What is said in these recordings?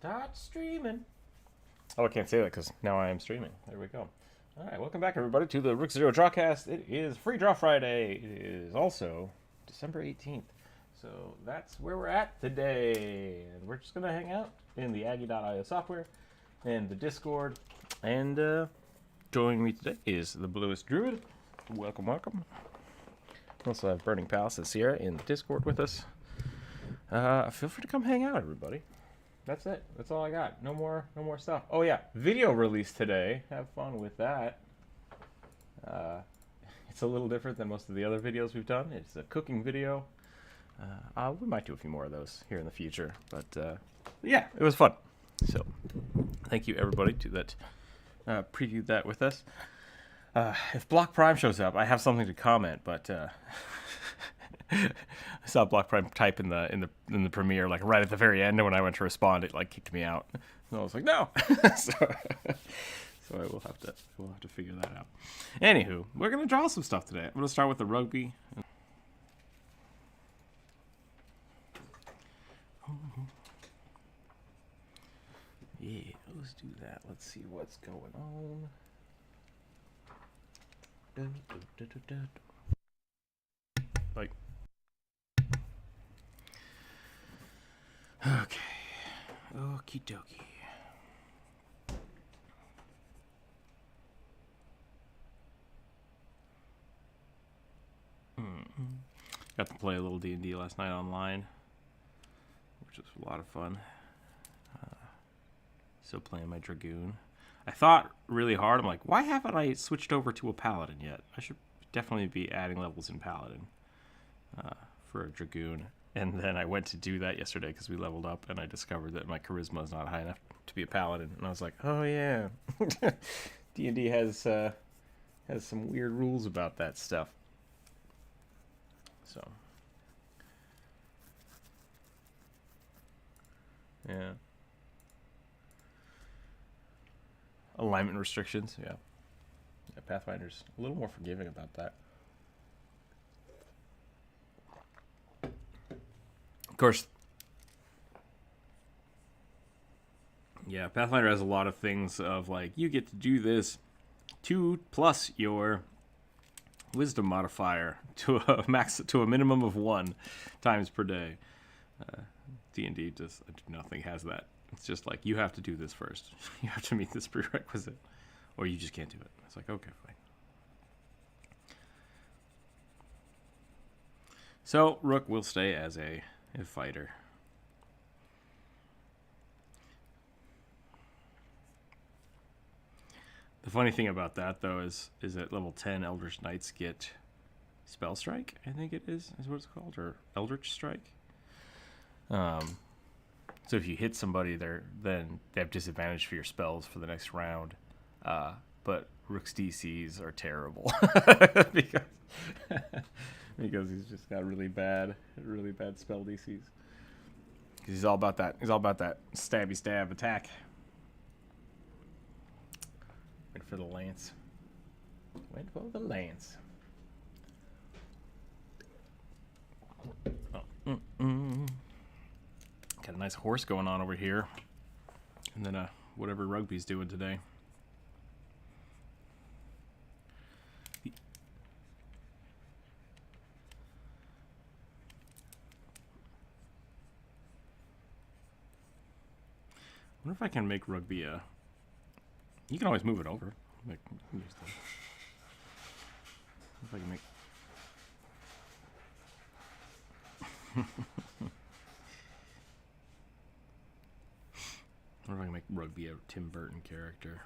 Start streaming. Oh, I can't say that because now I am streaming. There we go. All right, welcome back, everybody, to the Rookzer0 Drawcast. It is Free Draw Friday. It is also December 18th. So that's where we're at today. And we're just going to hang out in the Aggie.io software and the Discord. And joining me today is the Bluest Druid. Welcome, welcome. We also have Burning Palace and Sierra in the Discord with us. Feel free to come hang out, everybody. That's it. That's all I got. No more stuff. Oh yeah, video release today. Have fun with that. It's a little different than most of the other videos we've done. It's a cooking video. We might do a few more of those here in the future, but yeah, it was fun. So thank you everybody that previewed that with us. If Block Prime shows up, I have something to comment, but I saw Block Prime type in the premiere, like right at the very end, and when I went to respond, it like kicked me out. And I was like, no. so I will have to figure that out. Anywho, we're gonna draw some stuff today. I'm gonna start with the rugby. Yeah, let's do that. Let's see what's going on. Like, okay, okie dokie. Got to play a little D&D last night online, which was a lot of fun. Still playing my Dragoon. I thought really hard. I'm like, why haven't I switched over to a Paladin yet? I should definitely be adding levels in Paladin for a Dragoon. And then I went to do that yesterday because we leveled up, and I discovered that my charisma is not high enough to be a Paladin. And I was like, oh yeah, D&D has some weird rules about that stuff. So yeah. Alignment restrictions, yeah. Pathfinder's a little more forgiving about that. Of course, yeah, Pathfinder has a lot of things of like, you get to do this 2 plus your wisdom modifier to a minimum of 1 times per day. D&D just nothing has that. It's just like, you have to do this first. You have to meet this prerequisite, or you just can't do it. It's like, okay, fine. So Rook will stay as a fighter. The funny thing about that, though, is at level 10, Eldritch Knights get Spell Strike, I think it is what it's called, or Eldritch Strike. So if you hit somebody there, then they have disadvantage for your spells for the next round. But Rook's DCs are terrible because he's just got really bad spell DCs. Because he's all about that. He's all about that stabby stab attack. Went for the lance. Went for the lance. Oh. Got a nice horse going on over here. And then whatever rugby's doing today. I wonder if I can make rugby a... You can always move it over. If I can make... I wonder if I can make rugby a Tim Burton character.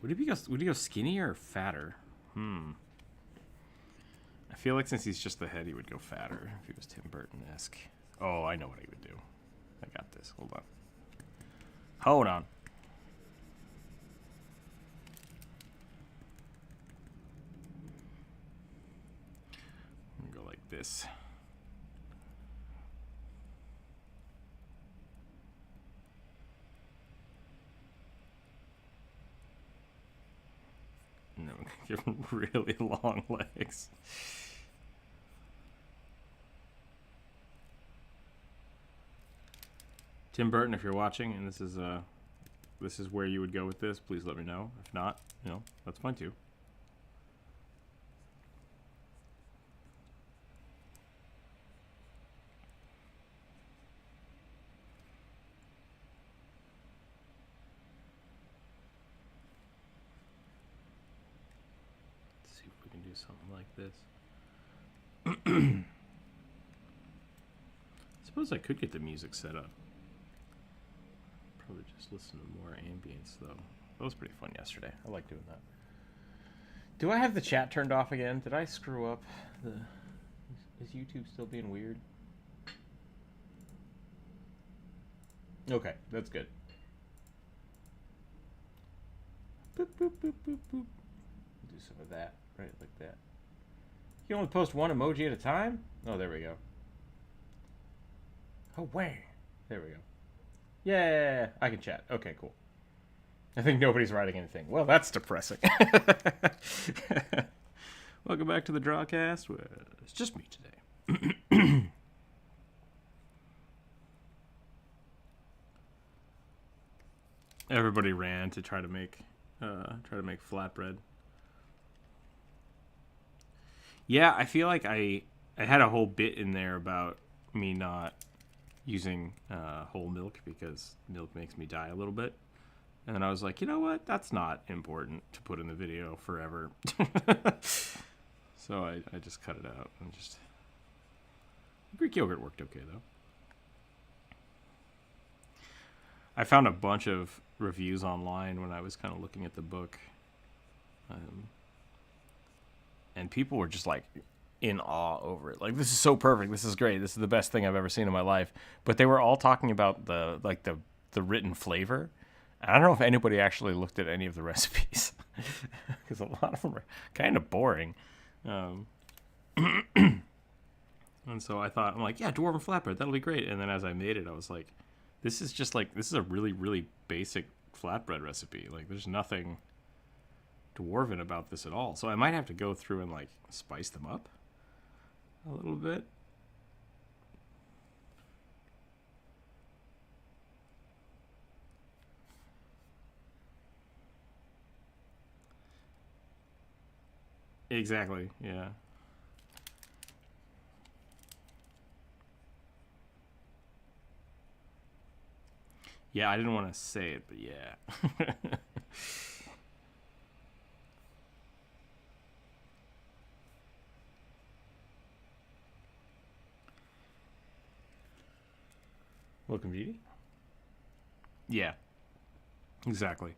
Would he go skinnier or fatter? I feel like since he's just the head, he would go fatter if he was Tim Burton-esque. Oh, I know what he would do. I got this. Hold on. Hold on. I'm gonna go like this. No, give him really long legs. Tim Burton, if you're watching, and this is where you would go with this, please let me know. If not, that's fine too. Let's see if we can do something like this. I suppose I could get the music set up. Probably just listen to more ambience, though. That was pretty fun yesterday. I like doing that. Do I have the chat turned off again? Did I screw up? Is YouTube still being weird? Okay, that's good. Boop, boop, boop, boop, boop. Do some of that, right, like that. You can only post one emoji at a time? Oh, there we go. Oh, way. There we go. Yeah, I can chat. Okay, cool. I think nobody's writing anything. Well, that's depressing. Welcome back to the Drawcast. It's just me today. Everybody ran to try to make flatbread. Yeah, I feel like I had a whole bit in there about me not using whole milk because milk makes me die a little bit. And then I was like, you know what? That's not important to put in the video forever. So I just cut it out. And just Greek yogurt worked okay, though. I found a bunch of reviews online when I was kind of looking at the book. And people were just like in awe over it. Like, this is so perfect. This is great. This is the best thing I've ever seen in my life. But they were all talking about the written flavor. I don't know if anybody actually looked at any of the recipes because a lot of them are kind of boring. And so I'm like, yeah, dwarven flatbread, that'll be great. And then as I made it, I was like, this is a really, really basic flatbread recipe. Like, there's nothing dwarven about this at all. So I might have to go through and like spice them up a little bit. Exactly, yeah. Yeah, I didn't want to say it, but yeah. Welcome, Beauty. Yeah, exactly.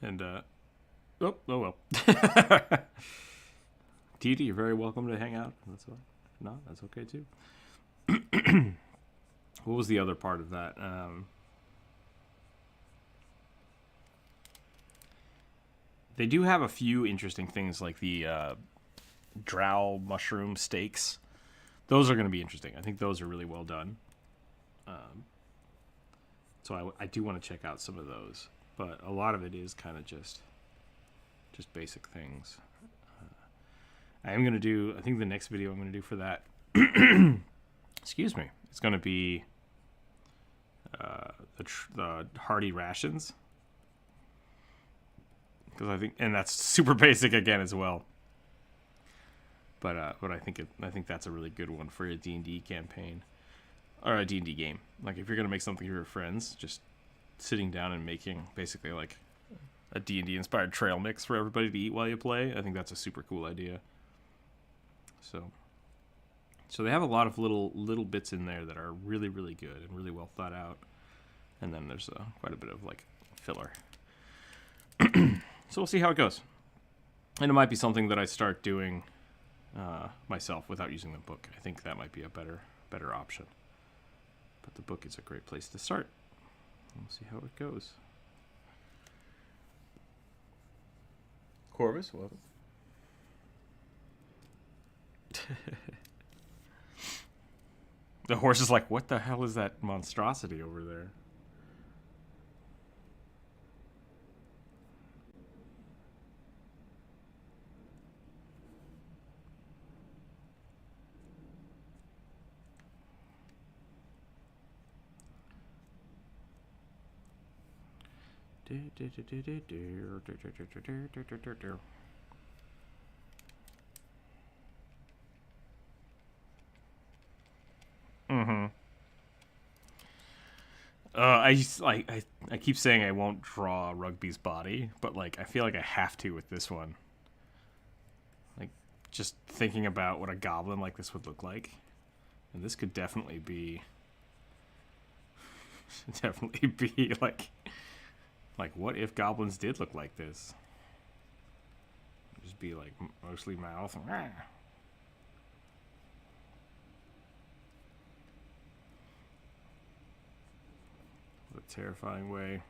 And, oh well. Didi, you're very welcome to hang out. That's all. If not, that's okay too. What was the other part of that? They do have a few interesting things, like the drow mushroom steaks. Those are going to be interesting. I think those are really well done. So I do want to check out some of those. But a lot of it is kind of just basic things. I think the next video I'm going to do for that, excuse me, it's going to be the hearty rations. Because and that's super basic again as well. But I think that's a really good one for a D&D campaign or a D&D game. Like, if you're going to make something for your friends, just sitting down and making basically like a D&D inspired trail mix for everybody to eat while you play. I think that's a super cool idea. So they have a lot of little bits in there that are really, really good and really well thought out. And then there's quite a bit of like filler. So we'll see how it goes. And it might be something that I start doing myself without using the book. I think that might be a better option. But the book is a great place to start. We'll see how it goes. Corvus, welcome. The horse is like, what the hell is that monstrosity over there? Mm-hmm. I just like I keep saying I won't draw Rugby's body, but like I feel like I have to with this one. Like just thinking about what a goblin like this would look like, and this could definitely be like what if goblins did look like this? Just be like mostly mouth. A terrifying way.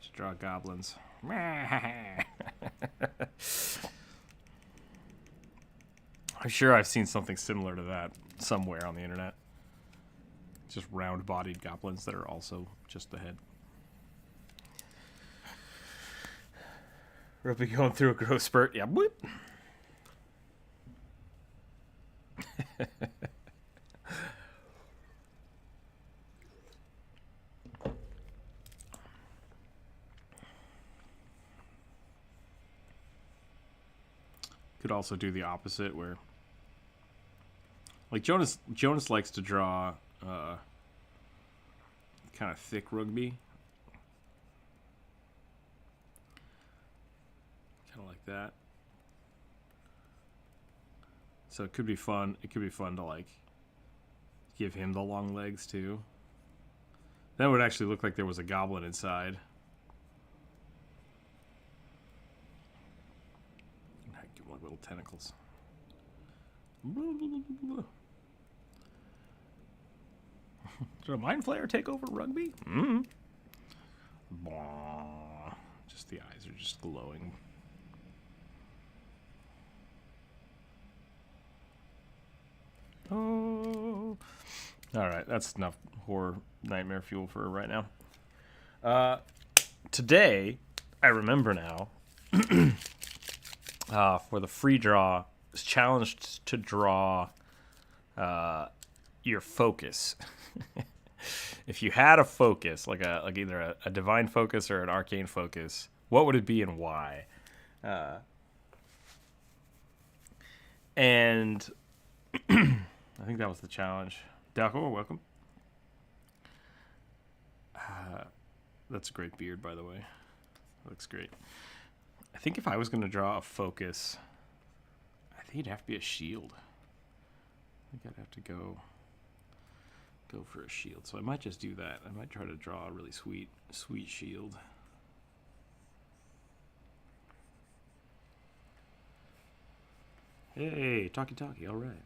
Just draw goblins. I'm sure I've seen something similar to that somewhere on the internet. Just round-bodied goblins that are also just the head. Ruby going through a growth spurt. Yeah, boop. Could also do the opposite, where like Jonas likes to draw kind of thick Rugby, kind of like that. So it could be fun. It could be fun to like give him the long legs too. That would actually look like there was a goblin inside. Give him like little tentacles. Did a mind flayer take over Rugby? Mm-hmm. Just the eyes are just glowing. Oh. Alright, that's enough horror nightmare fuel for right now. Today, I remember now, for the free draw, I was challenged to draw your focus. If you had a focus, like either a divine focus or an arcane focus, what would it be and why? And I think that was the challenge. Daco, welcome. That's a great beard, by the way. Looks great. I think if I was going to draw a focus, I think it'd have to be a shield. I think I'd have to go for a shield. So I might just do that. I might try to draw a really sweet shield. Hey, talkie, all right.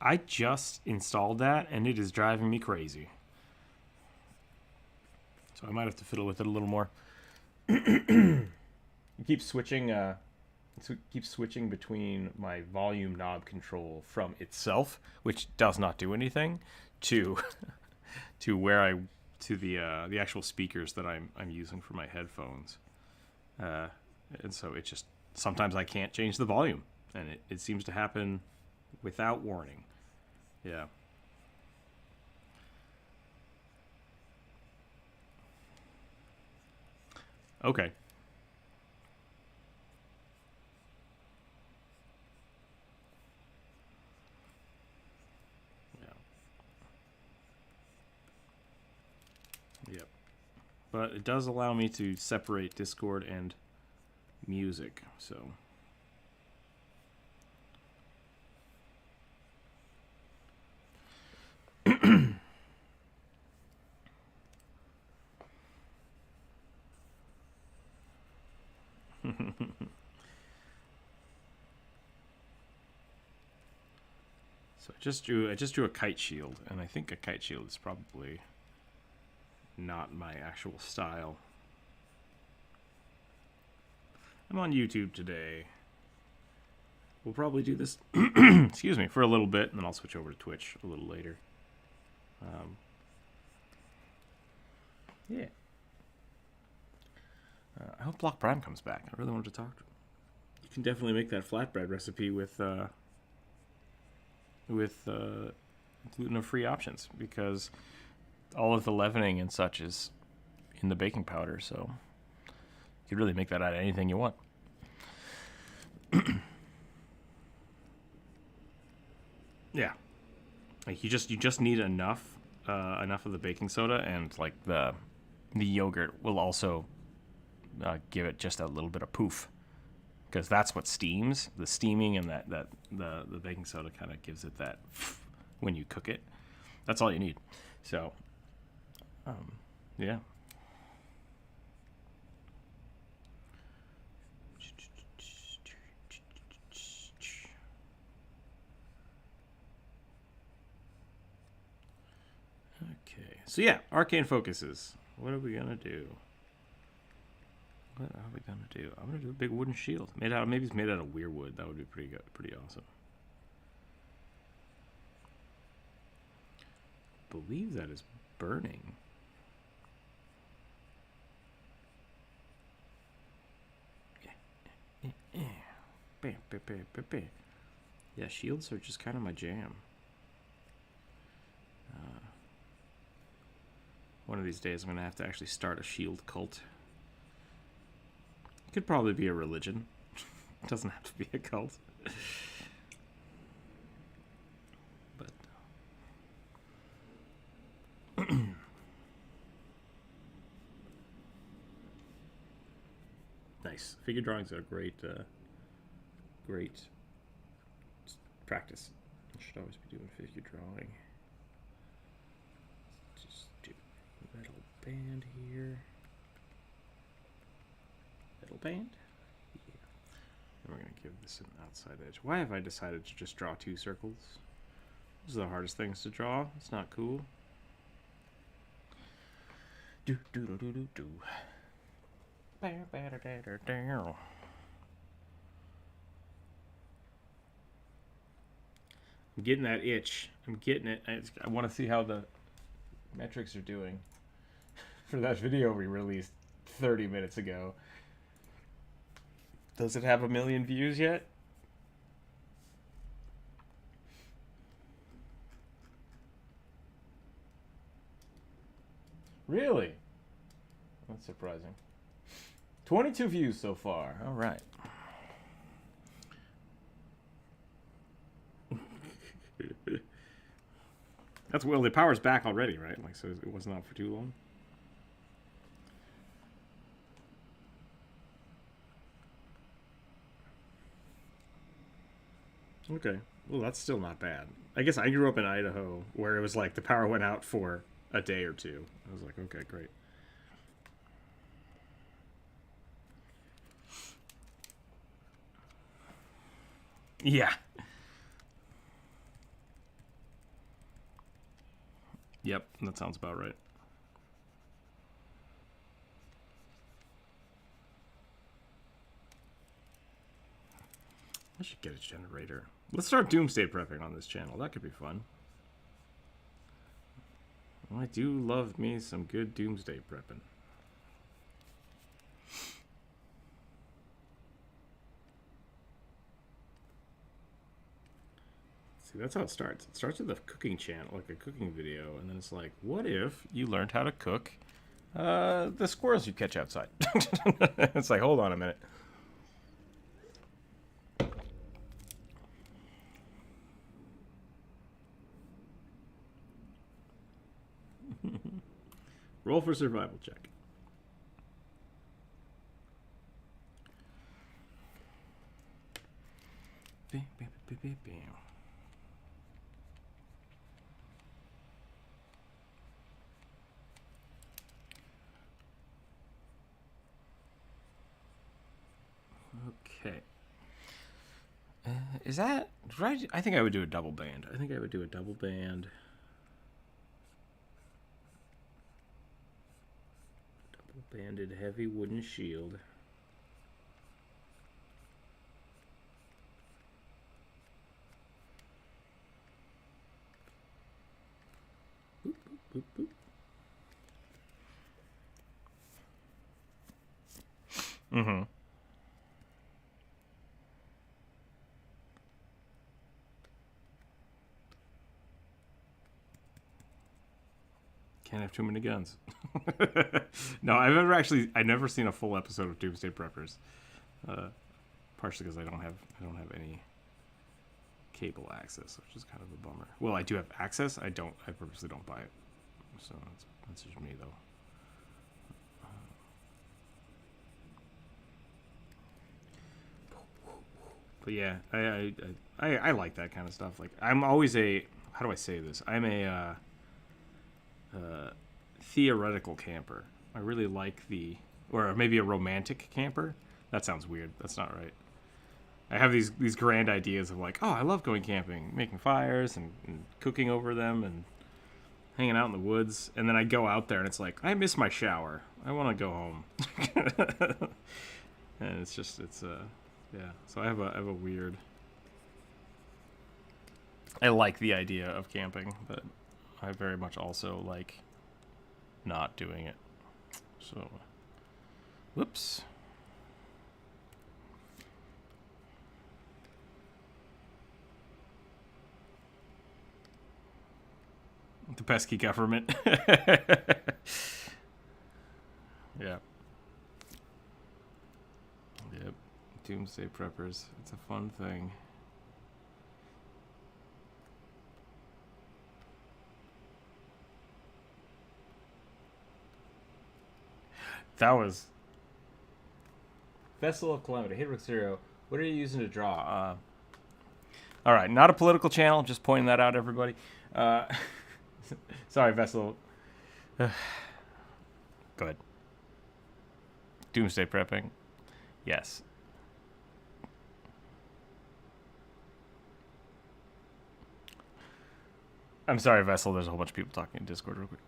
I just installed that, and it is driving me crazy. So I might have to fiddle with it a little more. It keeps switching between my volume knob control from itself, which does not do anything, to the actual speakers that I'm using for my headphones. And so it just sometimes I can't change the volume, and it seems to happen without warning. Yeah. Okay. Yeah. Yep. But it does allow me to separate Discord and music, so. So I just drew a kite shield, and I think a kite shield is probably not my actual style. I'm on YouTube today. We'll probably do this excuse me, for a little bit, and then I'll switch over to Twitch a little later. Yeah. I hope Block Prime comes back. I really wanted to talk to him. can definitely make that flatbread recipe with gluten-free options, because all of the leavening and such is in the baking powder, so you could really make that out of anything you want. Yeah, like you just need enough of the baking soda, and like the yogurt will also give it just a little bit of poof, because that's what steams. The steaming and the baking soda kind of gives it that when you cook it. That's all you need. So, yeah. Okay, so yeah, arcane focuses. What are we gonna do? What are we gonna do? I'm gonna do a big wooden shield. Maybe it's made out of weirwood. That would be pretty good, pretty awesome. I believe that is burning. Yeah, shields are just kind of my jam. One of these days I'm going to have to actually start a shield cult. It could probably be a religion. It doesn't have to be a cult. But nice. Figure drawings are great practice. I should always be doing figure drawing. Just do metal band here. Metal band? Yeah. And we're going to give this an outside edge. Why have I decided to just draw 2 circles? Those are the hardest things to draw. It's not cool. Do do do do do do. I'm getting that itch. I'm getting it. I want to see how the metrics are doing for that video we released 30 minutes ago. Does it have 1 million views yet? Really? That's surprising. 22 views so far. All right. That's, well, the power's back already, right? Like, so it wasn't out for too long. Okay. Well, that's still not bad. I guess I grew up in Idaho, where it was like the power went out for a day or two. I was like, okay, great. Yeah. Yep, that sounds about right. I should get a generator. Let's start doomsday prepping on this channel. That could be fun. I do love me some good doomsday prepping. See, that's how it starts. It starts with a cooking channel, like a cooking video, and then it's like, what if you learned how to cook the squirrels you catch outside? It's like, hold on a minute. Roll for survival check. Okay. Is that right? I think I would do a double band. Banded heavy wooden shield. Boop, boop, boop, boop. Mm-hmm. have too many guns. No, I've never seen a full episode of Doomsday Preppers. Partially because I don't have any cable access, which is kind of a bummer. Well, I do have access. I purposely don't buy it. So that's just me though. But yeah, I like that kind of stuff. Like, I'm always how do I say this? I'm a theoretical camper. I really like or maybe a romantic camper. That sounds weird. That's not right. I have these grand ideas of like, oh, I love going camping, making fires and cooking over them and hanging out in the woods. And then I go out there and it's like, I miss my shower. I want to go home. And yeah. So I have a weird. I like the idea of camping, but I very much also like not doing it. So, whoops. The pesky government. Yeah. Yep. Doomsday Preppers. It's a fun thing. That was Vessel of Calamity. Hey, Rookzer0. What are you using to draw? All right, not a political channel. Just pointing that out, everybody. Sorry, Vessel. Go ahead. Doomsday prepping. Yes. I'm sorry, Vessel. There's a whole bunch of people talking in Discord real quick.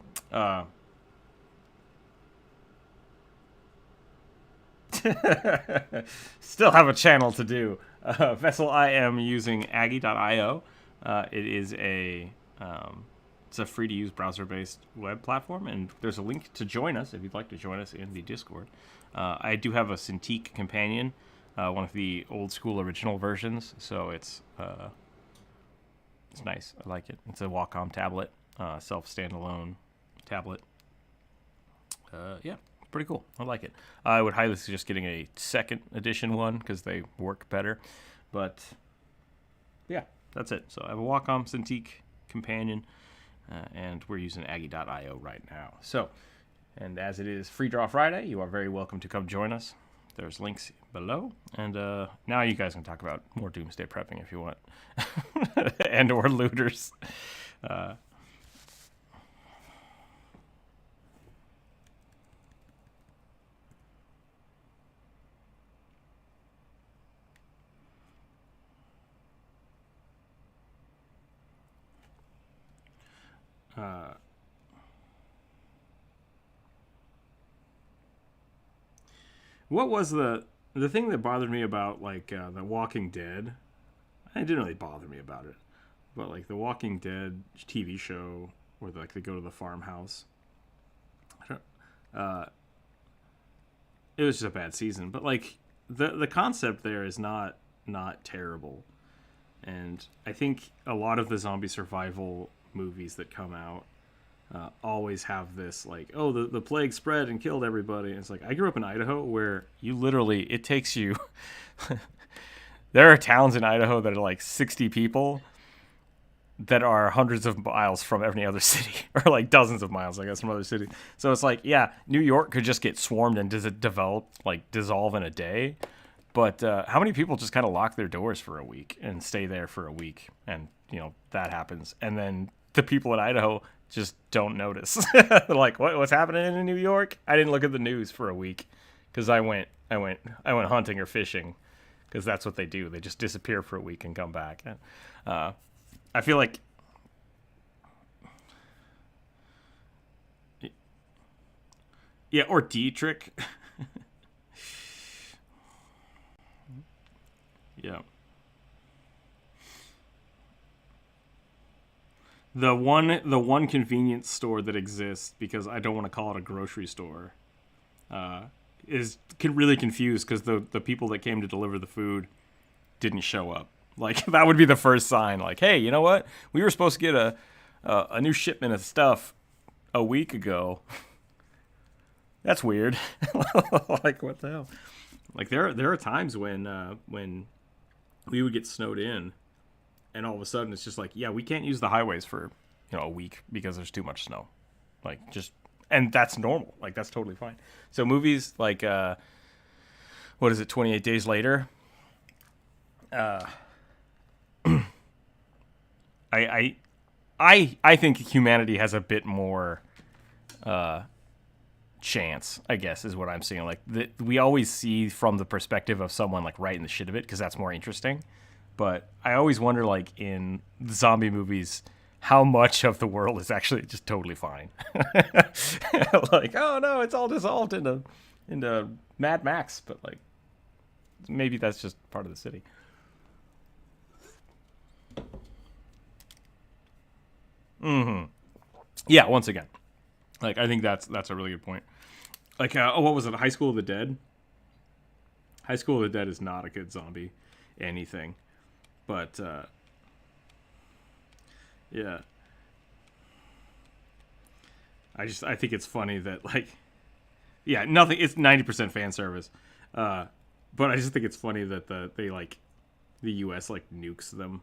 Still have a channel to do. Vessel, I am using Aggie.io. It is it's a free-to-use browser-based web platform, and there's a link to join us if you'd like to join us in the Discord. I do have a Cintiq companion, one of the old-school original versions, so it's nice. I like it. It's a Wacom tablet, self-standalone tablet. Yeah. Pretty cool. I like it. I would highly suggest getting a second edition one because they work better. But yeah, that's it. So I have a Wacom Cintiq companion, and we're using Aggie.io right now. So, and as it is Free Draw Friday, you are very welcome to come join us. There's links below. And now you guys can talk about more Doomsday prepping if you want, and or looters. What was the thing that bothered me about like The Walking Dead? It didn't really bother me about it, but like The Walking Dead TV show where like they go to the farmhouse. It was just a bad season, but like the concept there is not terrible, and I think a lot of the zombie survival movies that come out always have this like, oh, the plague spread and killed everybody. And it's like, I grew up in Idaho where you literally, it takes you there are towns in Idaho that are like 60 people that are hundreds of miles from any other city, or like dozens of miles, I guess, from other cities. So it's like, yeah, New York could just get swarmed and dissolve in a day. But how many people just kind of lock their doors for a week and stay there for a week? And, you know, that happens. And then the people in Idaho just don't notice. Like, what's happening in New York? I didn't look at the news for a week because I went hunting or fishing, because that's what they do. They just disappear for a week and come back. I feel like yeah, or Dietrich. Yeah. The one convenience store that exists, because I don't want to call it a grocery store, is really confused because the people that came to deliver the food didn't show up. Like, that would be the first sign. Like, hey, you know what? We were supposed to get a new shipment of stuff a week ago. That's weird. Like, what the hell? Like, there are times when we would get snowed in, and all of a sudden it's just like, yeah, we can't use the highways for a week because there's too much snow. Like, just, and that's normal. Like, that's totally fine. So movies like what is it, 28 Days Later? I think humanity has a bit more chance, I guess, is what I'm seeing. Like, we always see from the perspective of someone like right in the shit of it because that's more interesting. But I always wonder, like, in the zombie movies, how much of the world is actually just totally fine. Like, oh no, it's all dissolved into Mad Max, but like maybe that's just part of the city. Yeah, once again, like, I think that's a really good point. Like, what was it? High School of the Dead. High School of the Dead is not a good zombie anything, but yeah. I think it's funny that, like, yeah, nothing. It's 90% fan service, but I just think it's funny that the U.S. like nukes them.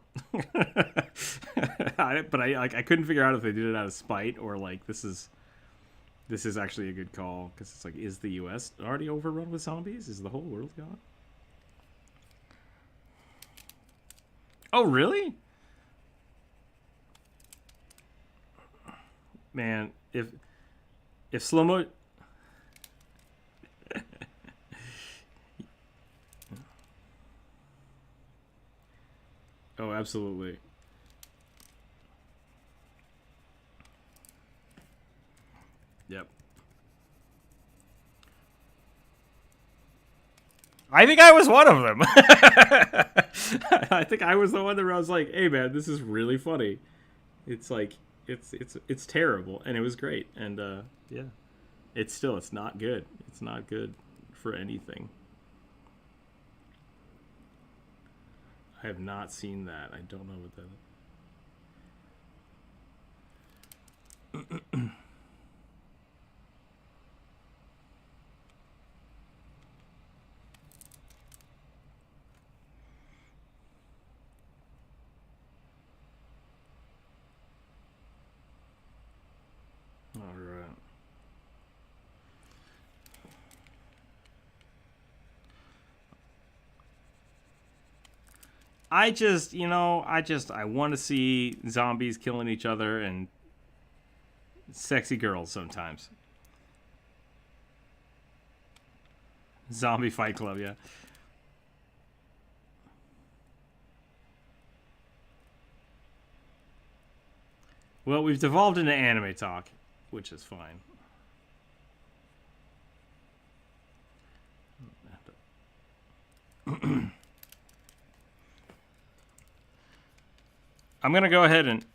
But I couldn't figure out if they did it out of spite or like this is actually a good call, because it's like, is the U.S. already overrun with zombies? Is the whole world gone? Oh, really? Man, if slow mo. Oh, absolutely. Yep. I think I was one of them. I think I was the one that I was like, "Hey, man, this is really funny." It's like it's terrible, and it was great, and yeah, it's not good. It's not good for anything. I have not seen that. I don't know what that is. All right. I want to see zombies killing each other and sexy girls sometimes. Zombie Fight Club, yeah. Well, we've devolved into anime talk, which is fine. I'm gonna go ahead and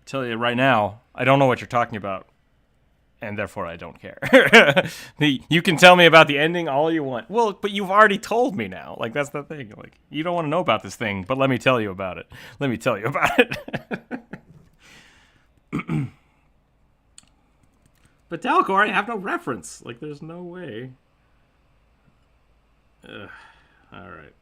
tell you right now, I don't know what you're talking about, and therefore I don't care. You can tell me about the ending all you want. Well, but you've already told me now. Like, that's the thing. Like, you don't want to know about this thing, but let me tell you about it. Let me tell you about it. But Dalcor, I have no reference. Like, there's no way. Ugh. All right.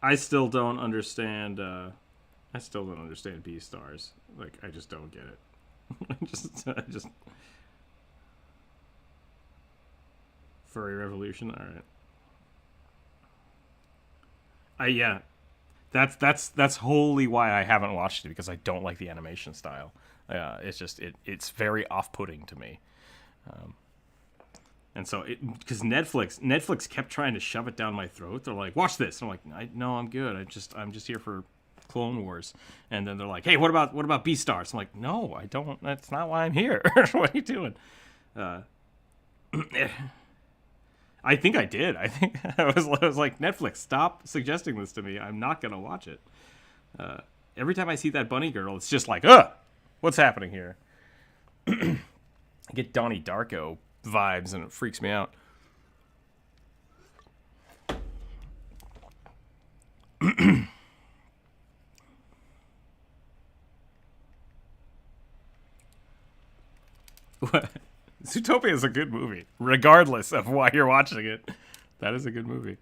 I still don't understand. I still don't understand B stars. Like, I just don't get it. I just furry revolution. All right. Yeah. That's wholly why I haven't watched it, because I don't like the animation style. It's very off-putting to me. And so, because Netflix kept trying to shove it down my throat. They're like, "Watch this." And I'm like, "No, I'm good. I'm just here for Clone Wars." And then they're like, "Hey, what about Beastars?" I'm like, "No, I don't. That's not why I'm here." What are you doing? Uh, I think I did. I think I was like, "Netflix, stop suggesting this to me. I'm not gonna watch it." Every time I see that bunny girl, it's just like, ugh, what's happening here? I get Donnie Darko vibes, and it freaks me out. What? Zootopia is a good movie, regardless of why you're watching it. That is a good movie.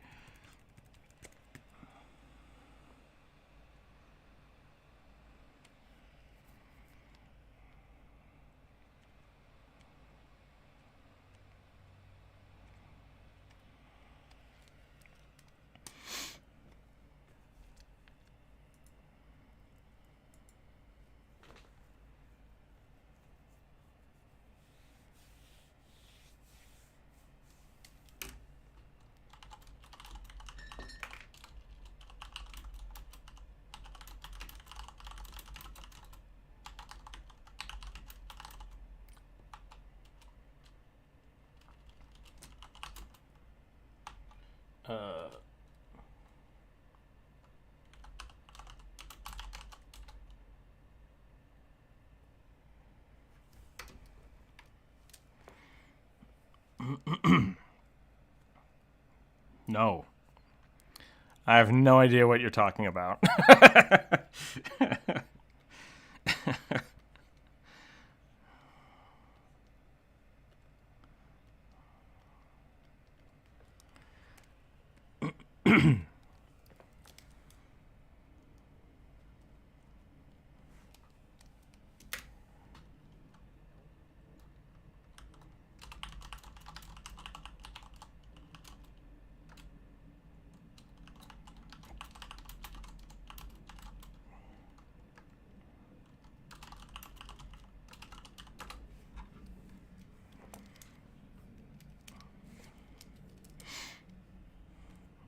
No. I have no idea what you're talking about.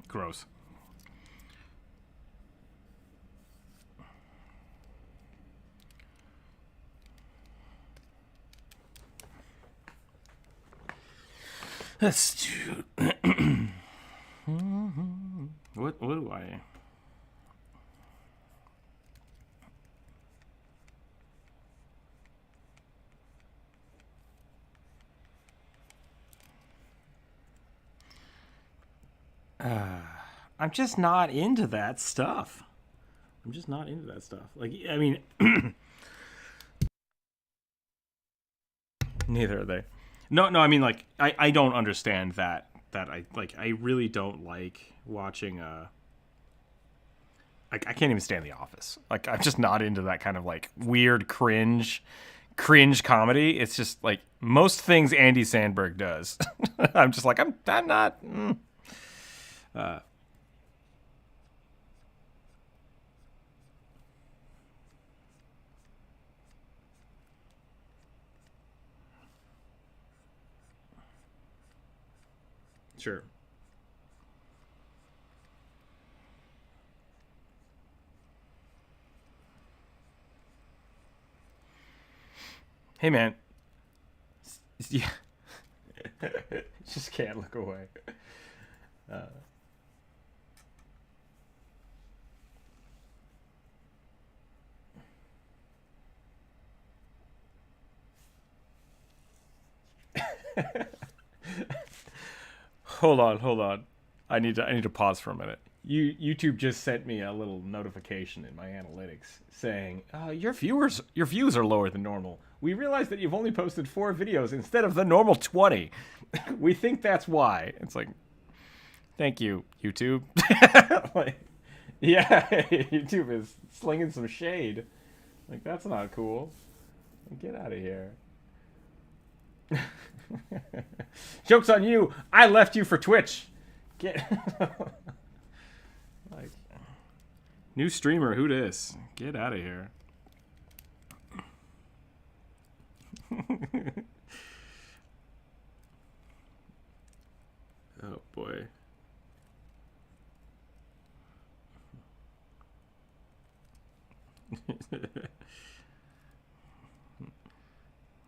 Gross. Let's do. What do I? I'm just not into that stuff. Like, I mean, neither are they. No, I mean, like, I don't understand that I really don't like watching, I can't even stand The Office. Like, I'm just not into that kind of, like, weird cringe comedy. It's just, like, most things Andy Samberg does. I'm just like, I'm not... Sure. Hey, man. Yeah. Just can't look away. Hold on. I need to pause for a minute. YouTube just sent me a little notification in my analytics saying, your views are lower than normal. We realize that you've only posted 4 videos instead of the normal 20. We think that's why. It's like, thank you, YouTube. Like, yeah, YouTube is slinging some shade. Like, that's not cool. Get out of here. Joke's on you. I left you for Twitch. Get like, new streamer, who dis? Get out of here. Oh boy.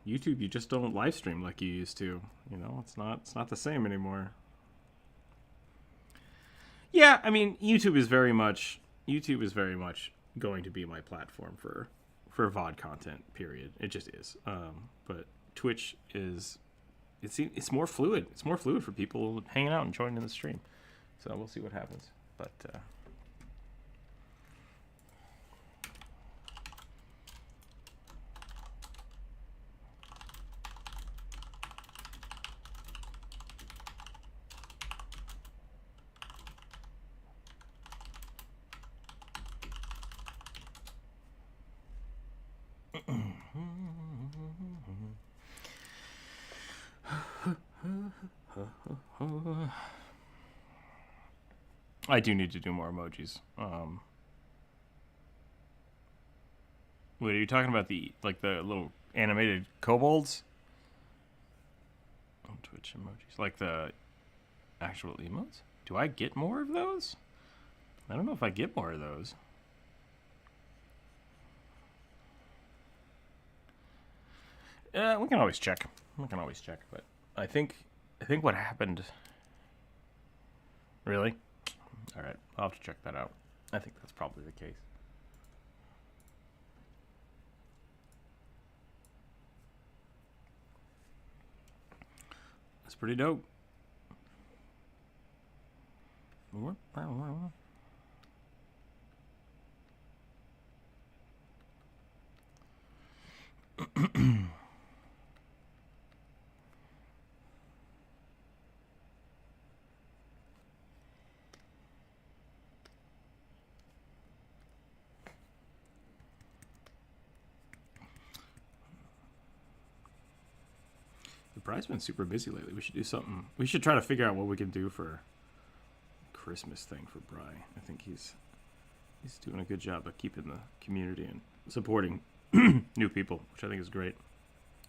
YouTube, you just don't live stream like you used to. You know, it's not the same anymore. Yeah, I mean, YouTube is very much going to be my platform for VOD content. Period. It just is. But Twitch is it's more fluid. It's more fluid for people hanging out and joining the stream. So we'll see what happens. But I do need to do more emojis. Wait, are you talking about the little animated kobolds on Twitch emojis, like the actual emotes? Do I get more of those? I don't know if I get more of those. We can always check. But I think what happened. Really? All right, I'll have to check that out. I think that's probably the case. That's pretty dope. Bry's been super busy lately. We should do something. We should try to figure out what we can do for Christmas thing for Bry. I think he's doing a good job of keeping the community and supporting new people, which I think is great.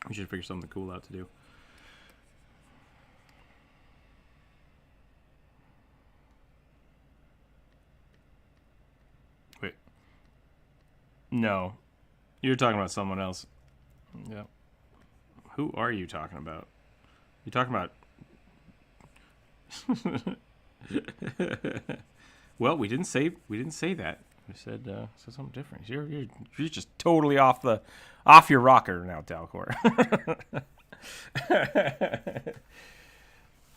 We should figure something cool out to do. Wait. No. You're talking about someone else. Yeah. Who are you talking about? You talking about? Well, we didn't say that. We said something different. You're just totally off your rocker now, Dalcor.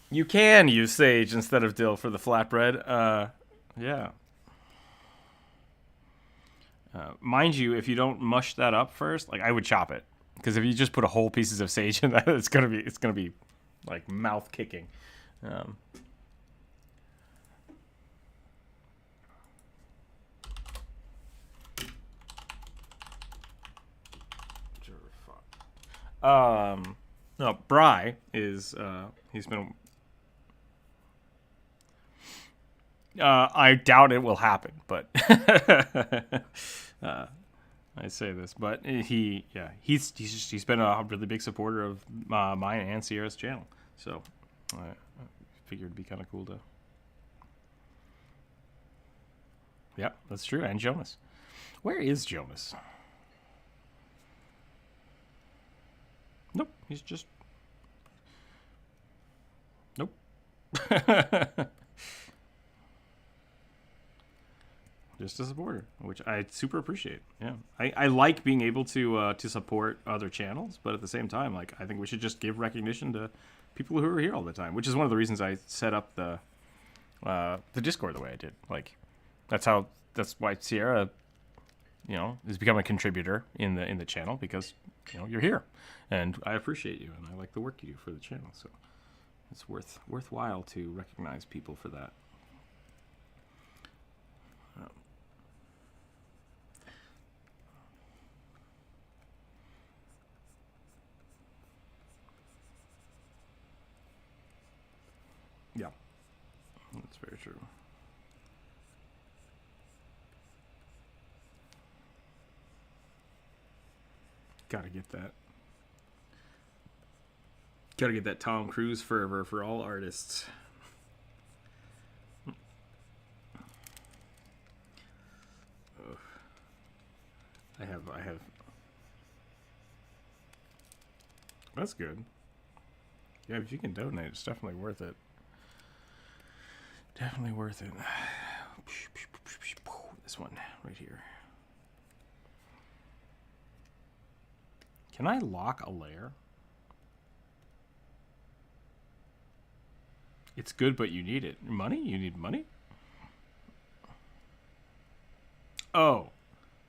You can use sage instead of dill for the flatbread. Yeah. Mind you, if you don't mush that up first, like I would chop it. Because if you just put a whole pieces of sage in that, it's gonna be like mouth kicking. No, Bry is he's been. I doubt it will happen, but I say this, but he's been a really big supporter of mine and Sierra's channel, so I figured it'd be kind of cool to. Yeah, that's true. And Jonas, where is Jonas? Nope, he's just. Nope. Just a supporter, which I super appreciate. Yeah, I like being able to support other channels, but at the same time, like I think we should just give recognition to people who are here all the time, which is one of the reasons I set up the Discord the way I did. Like that's why Sierra, has become a contributor in the channel because you're here, and I appreciate you, and I like the work you do for the channel. So it's worthwhile to recognize people for that. Yeah, that's very true. Gotta get that. Gotta get that Tom Cruise fervor for all artists. Ugh. I have. That's good. Yeah, if you can donate, it's definitely worth it. Definitely worth it. This one right here. Can I lock a layer? It's good, but you need it. Money? You need money? Oh.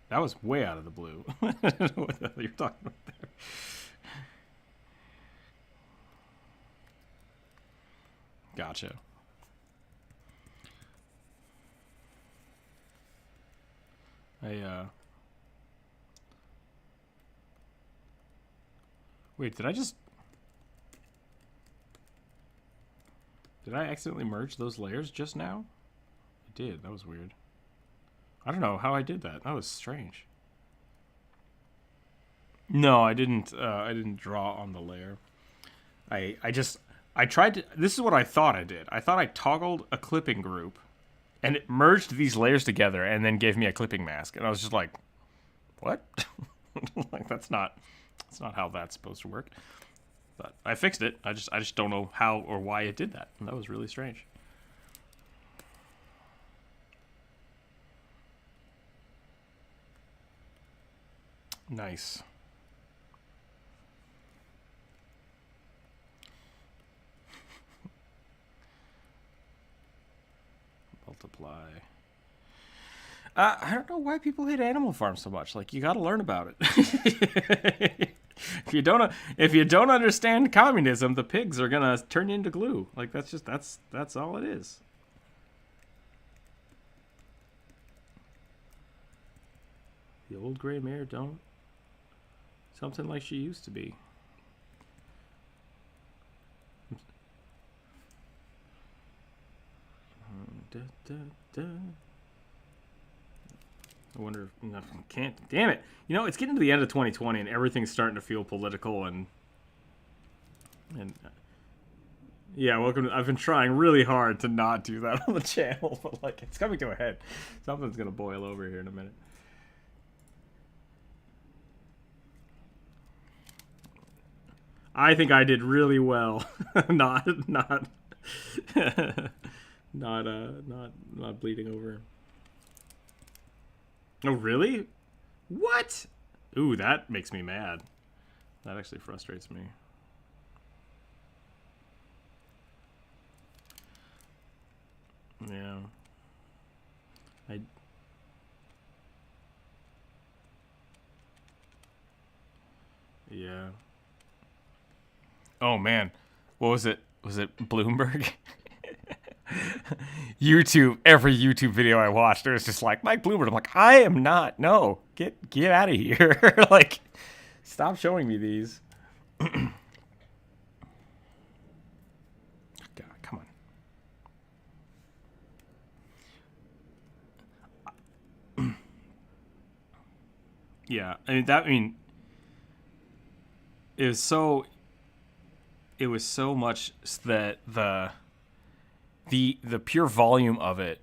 That was way out of the blue. I don't know what the hell you're talking about there. Gotcha. Wait, did I accidentally merge those layers just now? I did. That was weird. I don't know how I did that. That was strange. No, I didn't draw on the layer. I tried to. This is what I thought I did. I thought I toggled a clipping group, and it merged these layers together, and then gave me a clipping mask. And I was just like, "What? Like that's not how that's supposed to work." But I fixed it. I just don't know how or why it did that. And that was really strange. Nice. Multiply. I don't know why people hate Animal Farm so much. Like, you got to learn about it. If you don't understand communism, the pigs are gonna turn you into glue. Like, that's all it is. The old gray mare don't. Something like she used to be. I wonder if no, can't. Damn it! You know, it's getting to the end of 2020 and everything's starting to feel political and yeah. Welcome. I've been trying really hard to not do that on the channel, but like it's coming to a head. Something's gonna boil over here in a minute. I think I did really well. not bleeding over. Oh, really? What? Ooh, that makes me mad. That actually frustrates me. Yeah. Yeah. Oh man, what was it? Was it Bloomberg? YouTube. Every YouTube video I watched, it was just like Mike Bloomberg. I'm like, I am not. No, get out of here. Like, stop showing me these. God, come on. Yeah, it was so much that the pure volume of it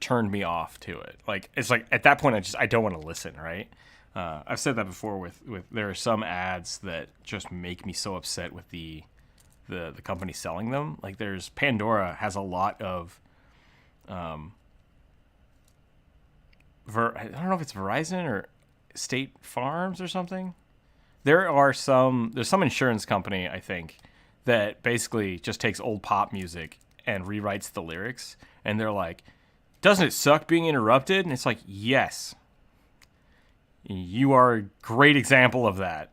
turned me off to it. Like, it's like at that point I don't want to listen, right? I've said that before with there are some ads that just make me so upset with the company selling them. Like, there's Pandora has a lot of I don't know if it's Verizon or State Farms or something. There's some insurance company, I think, that basically just takes old pop music and rewrites the lyrics, and they're like, doesn't it suck being interrupted? And it's like, yes, you are a great example of that.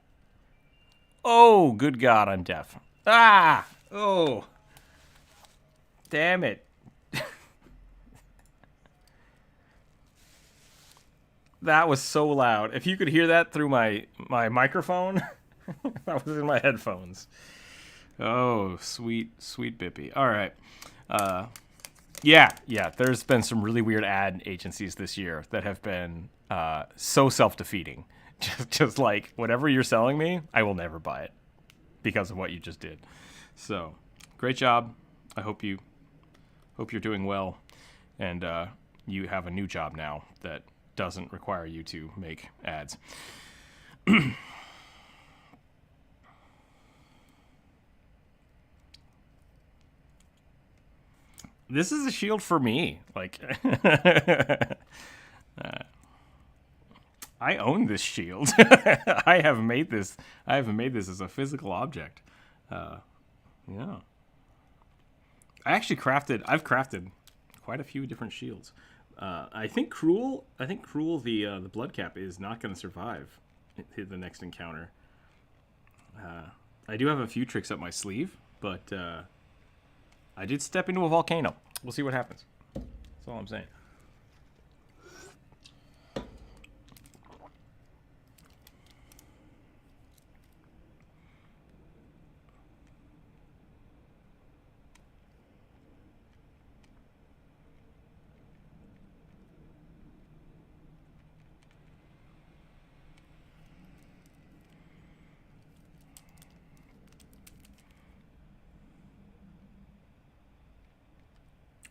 Oh, good God, I'm deaf. Ah! Oh. Damn it. That was so loud. If you could hear that through my microphone, that was in my headphones. Oh, sweet Bippy. All right. Yeah. There's been some really weird ad agencies this year that have been so self-defeating. Just like, whatever you're selling me, I will never buy it because of what you just did. So, great job. I hope you're doing well, and you have a new job now that doesn't require you to make ads. This is a shield for me. Like, I own this shield. I have made this as a physical object. Yeah. I've crafted quite a few different shields. I think Cruel, the blood cap is not going to survive the next encounter. I do have a few tricks up my sleeve, but I did step into a volcano. We'll see what happens. That's all I'm saying.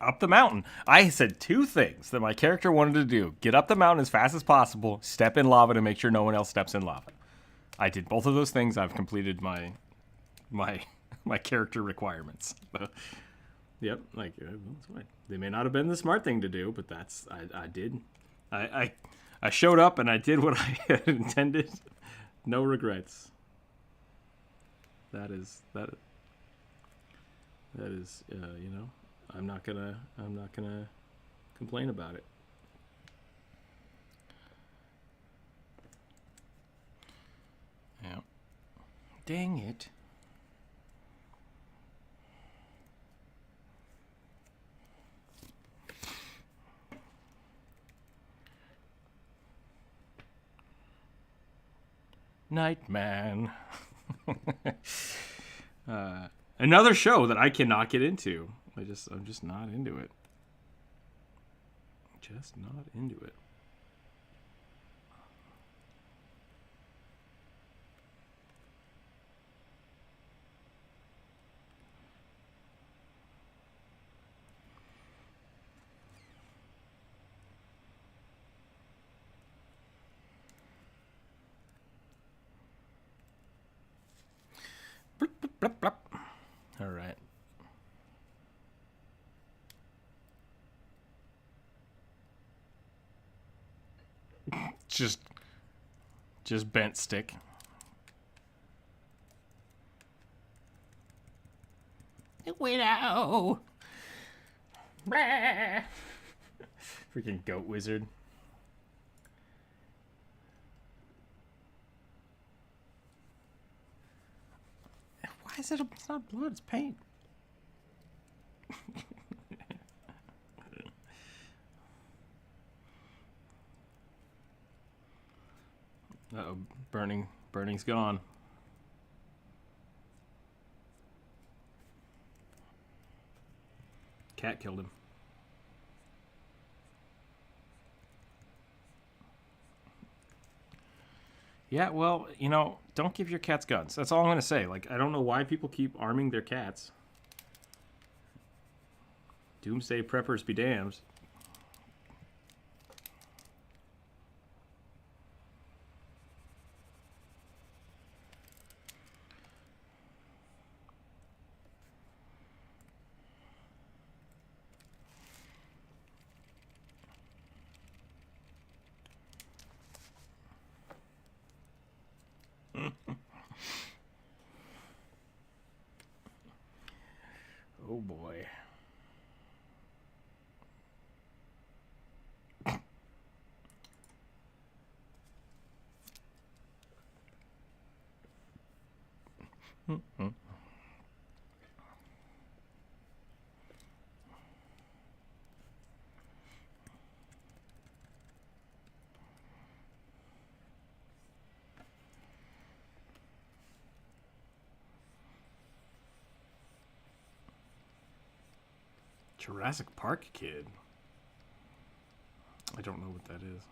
Up the mountain. I said two things that my character wanted to do. Get up the mountain as fast as possible, step in lava to make sure no one else steps in lava. I did both of those things. I've completed my character requirements. Yep, like they may not have been the smart thing to do, but I did. I showed up and I did what I had intended. No regrets. That is you know, I'm not gonna complain about it. Yeah. Dang it. Nightman. Another show that I cannot get into. I'm just not into it. Just not into it. Blip, blip, blip, blip. All right. Just bent stick. Widow. Freaking goat wizard. Why is it? It's not blood. It's paint. Uh-oh, burning's gone. Cat killed him. Yeah, well, you know, don't give your cats guns. That's all I'm gonna say. Like, I don't know why people keep arming their cats. Doomsday preppers be damned. Oh boy. Jurassic Park kid. I don't know what that is.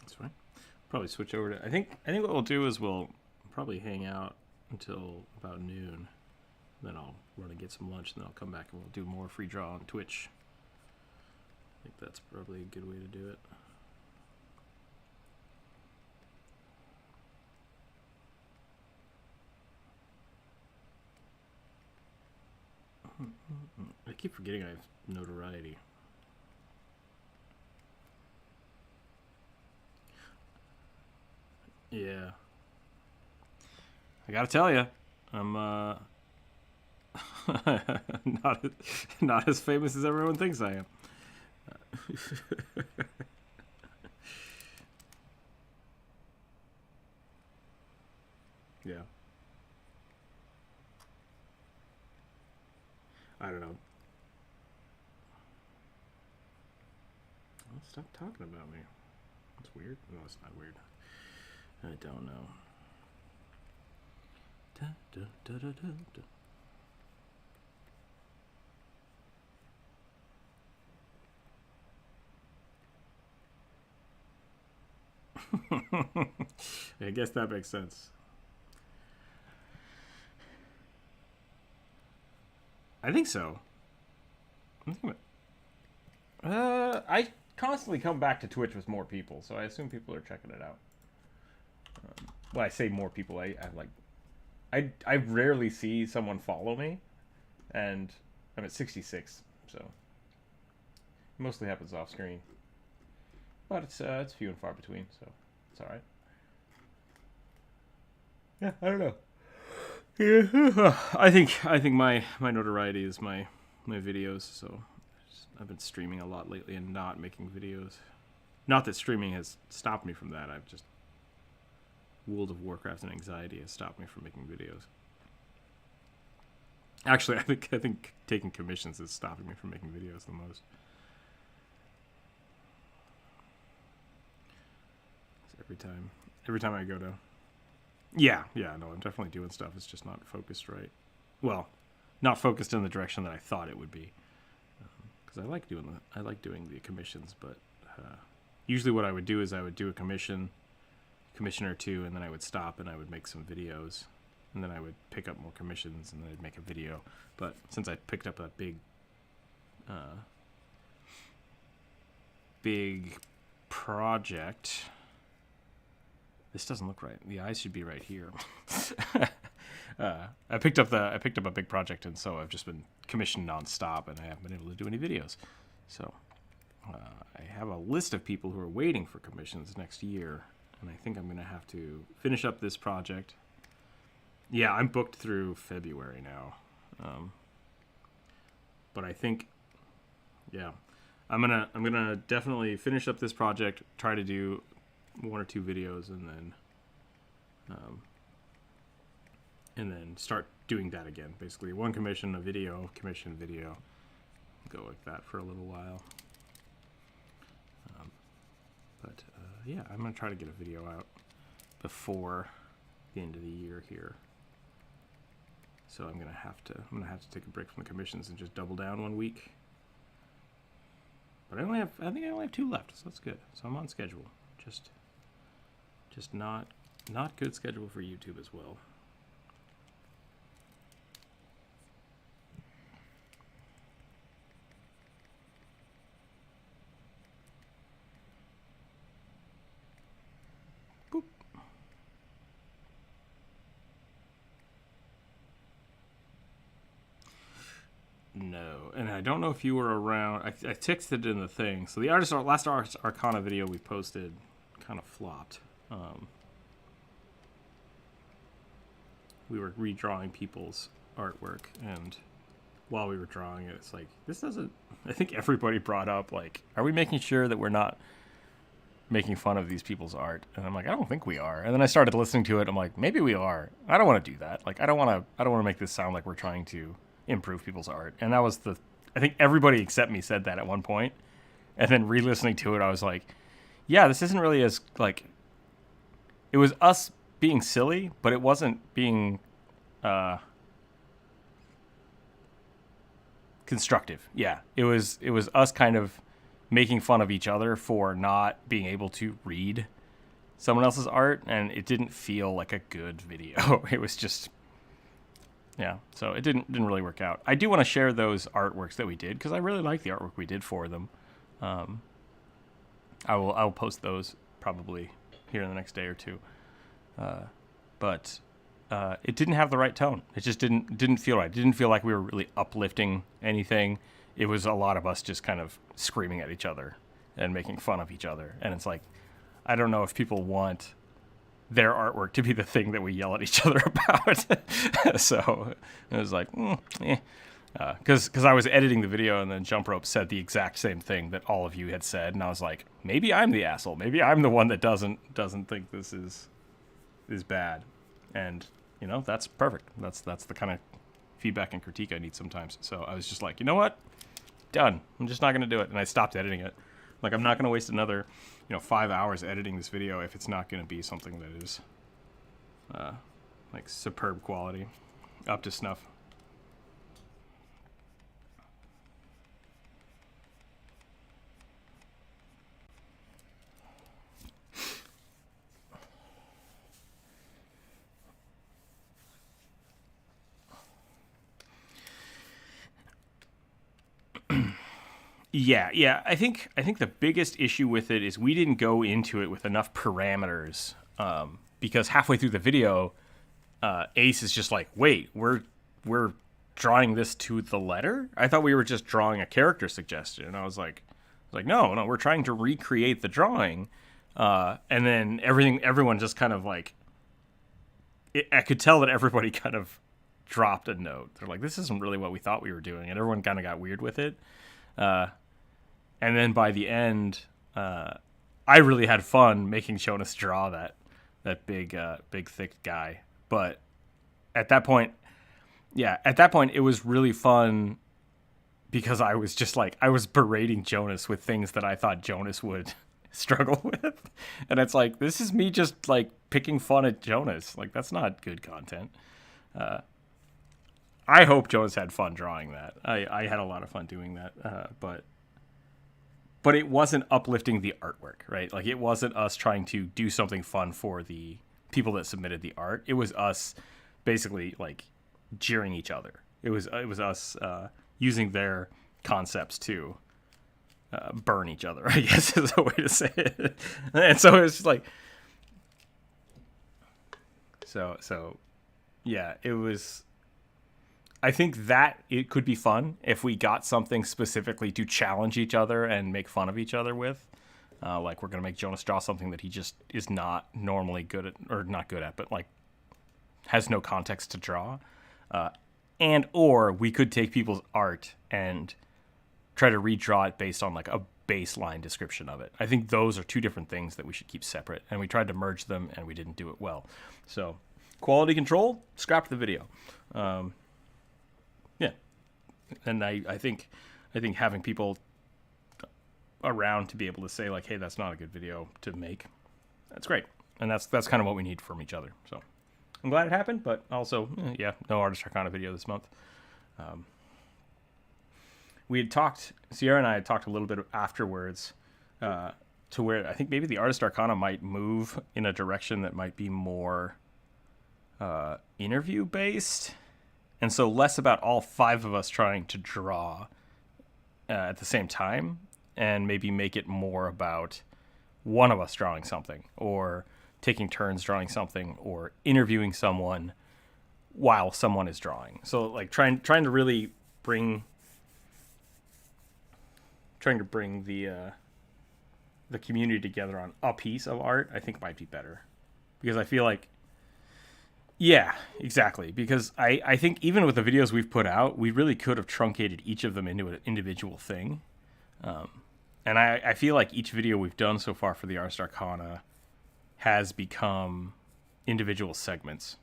That's fine. Probably switch over to. I think what we'll do is we'll probably hang out until about noon. Then I'll run and get some lunch, and then I'll come back and we'll do more free draw on Twitch. I think that's probably a good way to do it. I keep forgetting I have notoriety. Yeah. I gotta tell you, I'm not as famous as everyone thinks I am. Yeah. I don't know. Well, stop talking about me. That's weird. No, it's not weird. I don't know. Da, da, da, da, da. I guess that makes sense. I think so. I constantly come back to Twitch with more people, so I assume people are checking it out. When I say more people, I rarely see someone follow me, and I'm at 66, so it mostly happens off screen. But it's few and far between, so it's all right. Yeah, I don't know. Yeah, I think my notoriety is my videos. So I've been streaming a lot lately and not making videos. Not that streaming has stopped me from that. I've just World of Warcraft and anxiety has stopped me from making videos. Actually, I think taking commissions is stopping me from making videos the most. Every time I go to, yeah, no, I'm definitely doing stuff. It's just not focused right. Well, not focused in the direction that I thought it would be. Because I like doing the commissions, but usually what I would do is I would do a commission or two, and then I would stop and I would make some videos, and then I would pick up more commissions, and then I'd make a video. But since I picked up a big project. This doesn't look right. The eyes should be right here. I picked up a big project, and so I've just been commissioned nonstop, and I haven't been able to do any videos. So I have a list of people who are waiting for commissions next year, and I think I'm going to have to finish up this project. Yeah, I'm booked through February now, but I think, yeah, I'm gonna definitely finish up this project. Try to do 1 or 2 videos, and then start doing that again. Basically, one commission, a video, commission, video. Go like that for a little while. Yeah, I'm gonna try to get a video out before the end of the year here. So I'm gonna have to take a break from the commissions and just double down 1 week. But I think I only have 2 left, so that's good. So I'm on schedule. Just not good schedule for YouTube as well. Boop. No, and I don't know if you were around. I texted in the thing. So the last Arcana video we posted kind of flopped. We were redrawing people's artwork, and while we were drawing it, it's like, this doesn't... I think everybody brought up, like, are we making sure that we're not making fun of these people's art? And I'm like, I don't think we are. And then I started listening to it. I'm like, maybe we are. I don't want to do that. Like, I don't want to make this sound like we're trying to improve people's art. And that was I think everybody except me said that at one point. And then re-listening to it, I was like, yeah, this isn't really as, like... It was us being silly, but it wasn't being constructive. Yeah, it was us kind of making fun of each other for not being able to read someone else's art, and it didn't feel like a good video. It was just, yeah. So it didn't really work out. I do want to share those artworks that we did because I really like the artwork we did for them. I will post those probably here in the next day or two. But it didn't have the right tone. It just didn't feel right. It didn't feel like we were really uplifting anything. It was a lot of us just kind of screaming at each other and making fun of each other. And it's like, I don't know if people want their artwork to be the thing that we yell at each other about. So it was like, because I was editing the video and then Jump Rope said the exact same thing that all of you had said, and I was like, maybe I'm the asshole. Maybe I'm the one that doesn't think this is bad. And you know, that's perfect. That's the kind of feedback and critique I need sometimes. So I was just like, you know what? Done. I'm just not going to do it. And I stopped editing it. Like, I'm not going to waste another, 5 hours editing this video if it's not going to be something that is, like, superb quality, up to snuff. Yeah. I think the biggest issue with it is we didn't go into it with enough parameters, because halfway through the video, Ace is just like, "Wait, we're drawing this to the letter? I thought we were just drawing a character suggestion." And I was like, no, we're trying to recreate the drawing." And then everyone just kind of like, I could tell that everybody kind of dropped a note. They're like, "This isn't really what we thought we were doing," and everyone kind of got weird with it. And then by the end, I really had fun making Jonas draw that big thick guy. But at that point, it was really fun because I was just like, I was berating Jonas with things that I thought Jonas would struggle with. And it's like, this is me just like picking fun at Jonas. Like, that's not good content. I hope Jonas had fun drawing that. I had a lot of fun doing that. But it wasn't uplifting the artwork, right? Like, it wasn't us trying to do something fun for the people that submitted the art. It was us basically like jeering each other. It was us using their concepts to burn each other, I guess is a way to say it. And so it was just like, so yeah, it was. I think that it could be fun if we got something specifically to challenge each other and make fun of each other with. Like, we're going to make Jonas draw something that he just is not normally good at, or not good at, but like has no context to draw. Or we could take people's art and try to redraw it based on like a baseline description of it. I think those are two different things that we should keep separate. And we tried to merge them and we didn't do it well. So quality control, scrapped the video. Yeah, and I think having people around to be able to say like, "Hey, that's not a good video to make," that's great, and that's kind of what we need from each other. So I'm glad it happened, but also, no Artist Arcana video this month. We had talked, Sierra and I had talked a little bit afterwards, to where I think maybe the Artist Arcana might move in a direction that might be more interview based. And so less about all 5 of us trying to draw at the same time, and maybe make it more about one of us drawing something, or taking turns drawing something, or interviewing someone while someone is drawing. So like trying to really bring the community together on a piece of art, I think might be better, because I feel like. Yeah, exactly. Because I think even with the videos we've put out, we really could have truncated each of them into an individual thing. And I feel like each video we've done so far for the Artist Arcana has become individual segments.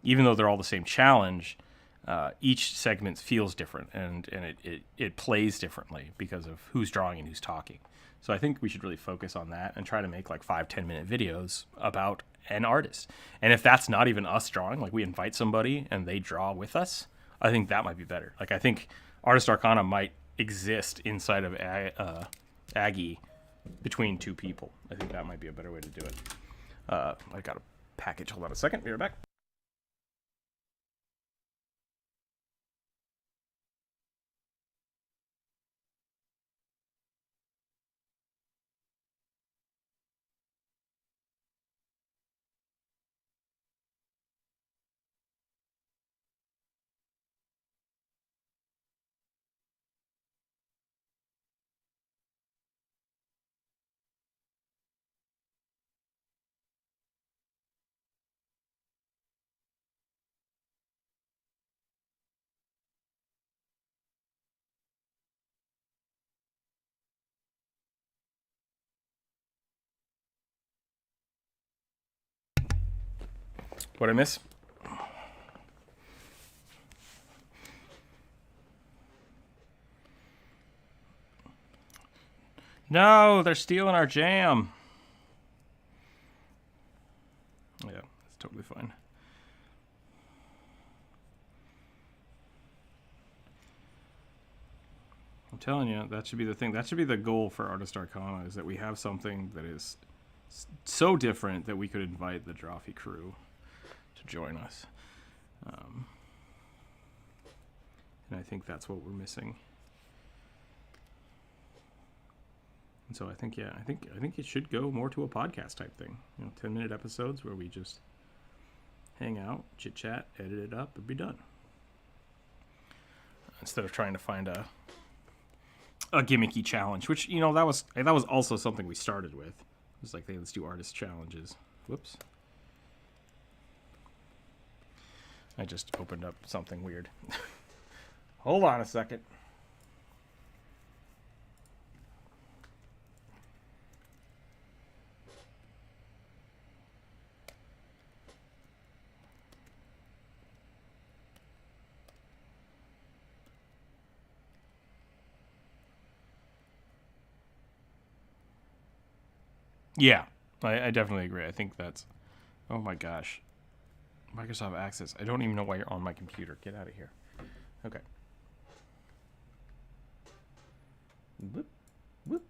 Even though they're all the same challenge, each segment feels different, and it plays differently because of who's drawing and who's talking. So I think we should really focus on that and try to make like 5-10 minute videos about an artist. And if that's not even us drawing, like we invite somebody and they draw with us, I think that might be better. Like, I think Artist Arcana might exist inside of Aggie between 2 people. I think that might be a better way to do it. I got a package. Hold on a second. Be right back. What'd I miss? No, they're stealing our jam. Yeah, that's totally fine. I'm telling you, that should be the thing. That should be the goal for Artist Arcana, is that we have something that is so different that we could invite the Drawfee crew to join us. And I think that's what we're missing. And so I think, yeah, I think it should go more to a podcast type thing. 10-minute episodes where we just hang out, chit chat, edit it up, and be done. Instead of trying to find a gimmicky challenge, which, that was also something we started with. It was like, hey, let's do artist challenges. Whoops. I just opened up something weird. Hold on a second. Yeah, I definitely agree. I think that's... Oh my gosh. Microsoft Access. I don't even know why you're on my computer. Get out of here. Okay. Whoop, whoop.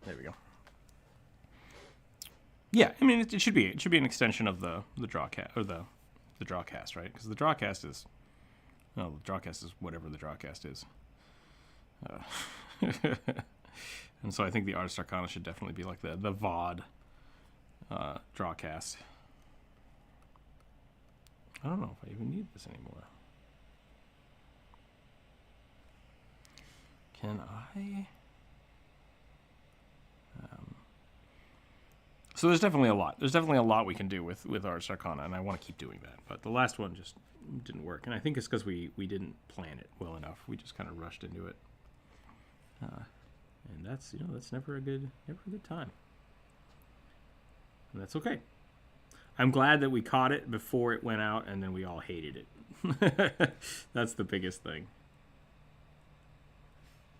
There we go. Yeah, I mean, it should be an extension of the Drawcast, or the Drawcast, right? Because the Drawcast is... No, the Drawcast is whatever the Drawcast is. And so I think the Artist Arcana should definitely be like the VOD Drawcast. I don't know if I even need this anymore. Can I? So there's definitely a lot. There's definitely a lot we can do with Artist Arcana, and I want to keep doing that. But the last one just didn't work, and I think it's because we didn't plan it well enough. We just kind of rushed into it. And that's that's never a good time. And that's okay. I'm glad that we caught it before it went out, and then we all hated it. That's the biggest thing,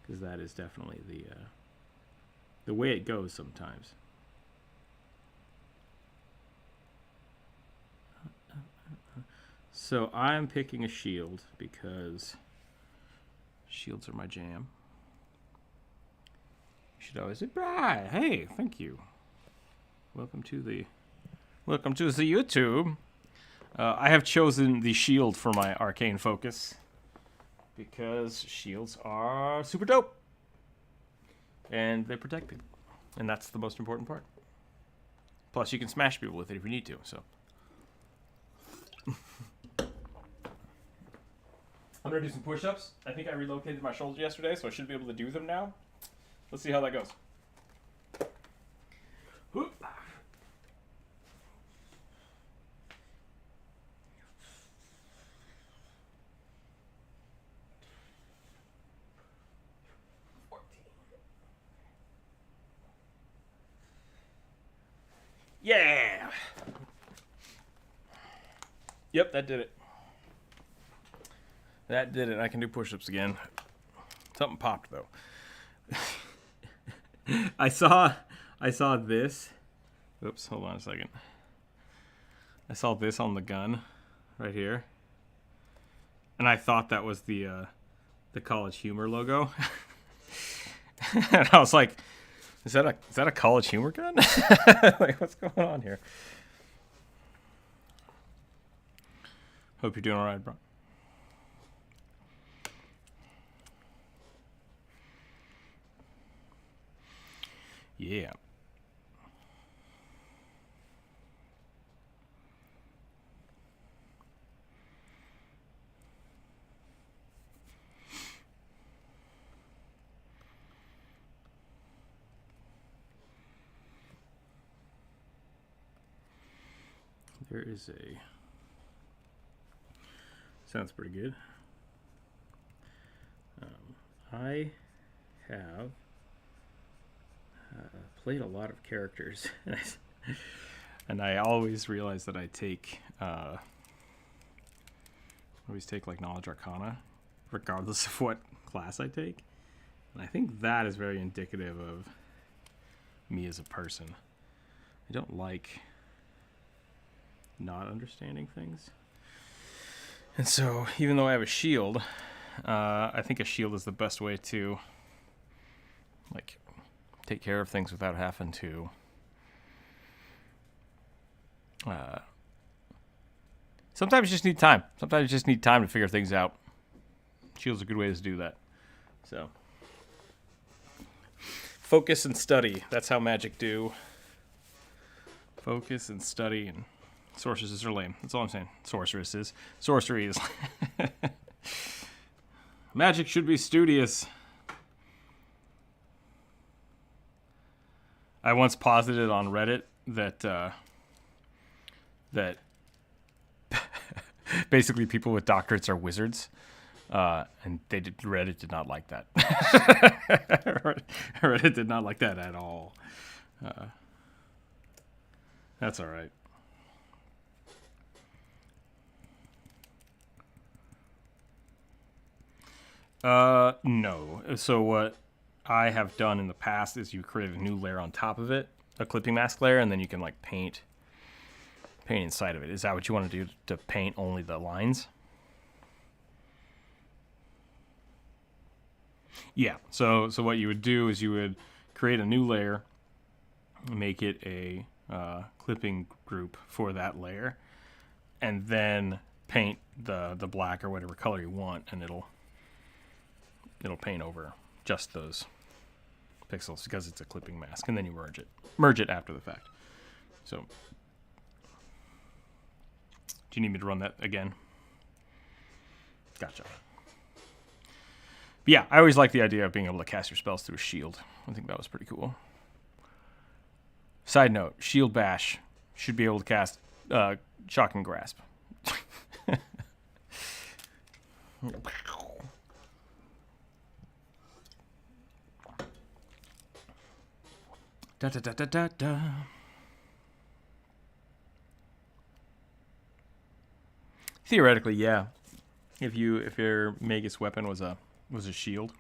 because that is definitely the way it goes sometimes. So I'm picking a shield because shields are my jam. You should always say, "Bri, hey, thank you. Welcome to the YouTube." I have chosen the shield for my arcane focus because shields are super dope and they protect people, and that's the most important part. Plus, you can smash people with it if you need to. So, I'm gonna do some push-ups. I think I relocated my shoulders yesterday, so I should be able to do them now. Let's see how that goes. Whoop. Yeah. Yep, that did it. That did it. I can do push-ups again. Something popped though. I saw this. Oops, hold on a second. I saw this on the gun right here, and I thought that was the College Humor logo. And I was like, is that a College Humor gun? Like, what's going on here? Hope you're doing all right, bro. Yeah. There is a... Sounds pretty good. I have played a lot of characters. And I always realize that I always take like Knowledge Arcana, regardless of what class I take. And I think that is very indicative of me as a person. I don't like not understanding things. And so, even though I have a shield, I think a shield is the best way to like take care of things without having to sometimes you just need time. Sometimes you just need time to figure things out. Shield's a good way to do that. So focus and study. That's how magic do. Focus and study, and sorceresses are lame. That's all I'm saying. Sorceresses. Sorcery is magic should be studious. I once posited on Reddit that basically people with doctorates are wizards, and Reddit did not like that. Reddit did not like that at all. That's all right. No. So what I have done in the past is you create a new layer on top of it, a clipping mask layer, and then you can like paint inside of it. Is that what you want to do, to paint only the lines? Yeah. So what you would do is you would create a new layer, make it a clipping group for that layer, and then paint the black or whatever color you want, and it'll paint over just those pixels because it's a clipping mask, and then you merge it after the fact. So do you need me to run that again? Gotcha. But yeah, I always like the idea of being able to cast your spells through a shield. I think that was pretty cool. Side note, Shield Bash should be able to cast Shocking Grasp. Da da da da da da. Theoretically, yeah. If your Magus weapon was a shield,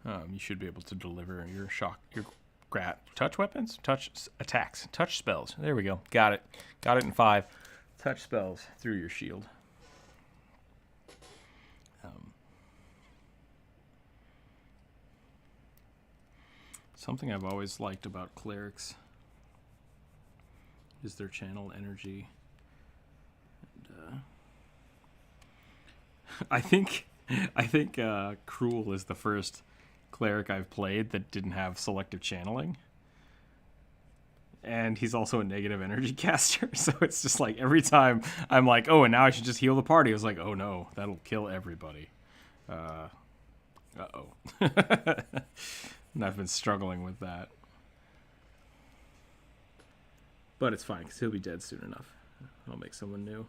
you should be able to deliver your touch weapons, touch attacks, touch spells. There we go. Got it in 5. Touch spells through your shield. Something I've always liked about clerics is their channel energy. And, I think Cruel is the first cleric I've played that didn't have selective channeling. And he's also a negative energy caster, so it's just like every time I'm like, oh, and now I should just heal the party. I was like, oh no, that'll kill everybody. Uh-oh. And I've been struggling with that. But it's fine, because he'll be dead soon enough. I'll make someone new.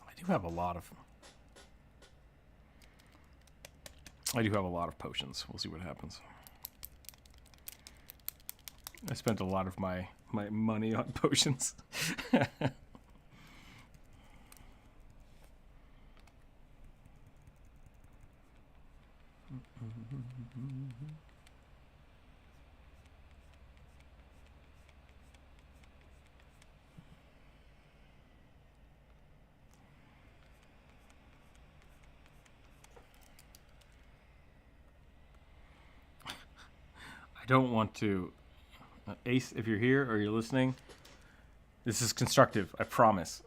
I do have a lot of potions. We'll see what happens. I spent a lot of my money on potions. I don't want to... Ace, if you're here or you're listening, this is constructive, I promise.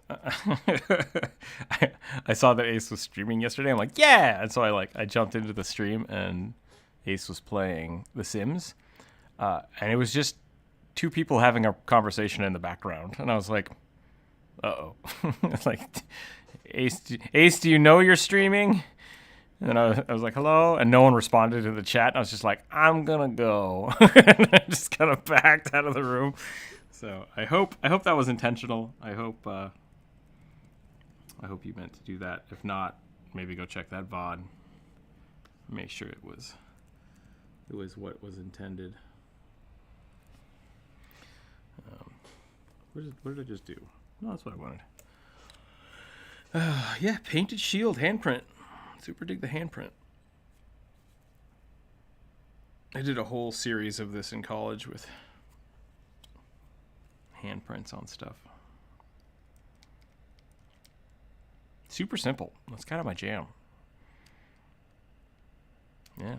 I saw that Ace was streaming yesterday. I'm like, yeah! And so I jumped into the stream, and Ace was playing The Sims. And it was just 2 people having a conversation in the background. And I was like, uh-oh. It's like, Ace, do you know you're streaming? And I was like, hello? And no one responded to the chat. And I was just like, I'm going to go. And I just kind of backed out of the room. So I hope that was intentional. I hope you meant to do that. If not, maybe go check that VOD. Make sure it was It was what was intended. What did I just do? No, that's what I wanted. Yeah, painted shield handprint. Super dig the handprint. I did a whole series of this in college with handprints on stuff. Super simple. That's kind of my jam. Yeah.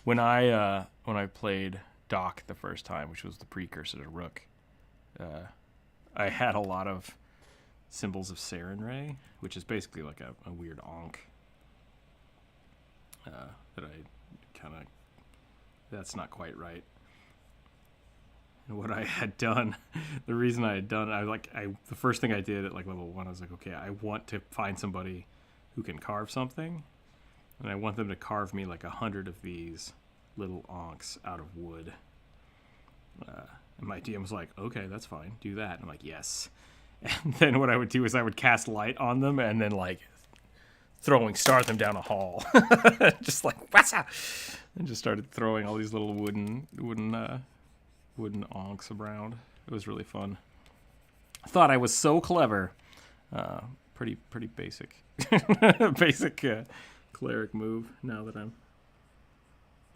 When I played Doc the first time, which was the precursor to Rook, I had a lot of symbols of Saren Ray, which is basically like a weird Ankh. That I kind of... That's not quite right. And what I had done, the reason I had done, the first thing I did at like level 1, I was like, okay, I want to find somebody who can carve something, and I want them to carve me like 100 of these little Ankhs out of wood. And my DM was like, okay, that's fine, do that. And I'm like, yes. And then what I would do is I would cast light on them and then like start them down a hall. Just like, what's up? And just started throwing all these little wooden Ankhs around. It was really fun. I thought I was so clever. Pretty basic. Basic cleric move now that I'm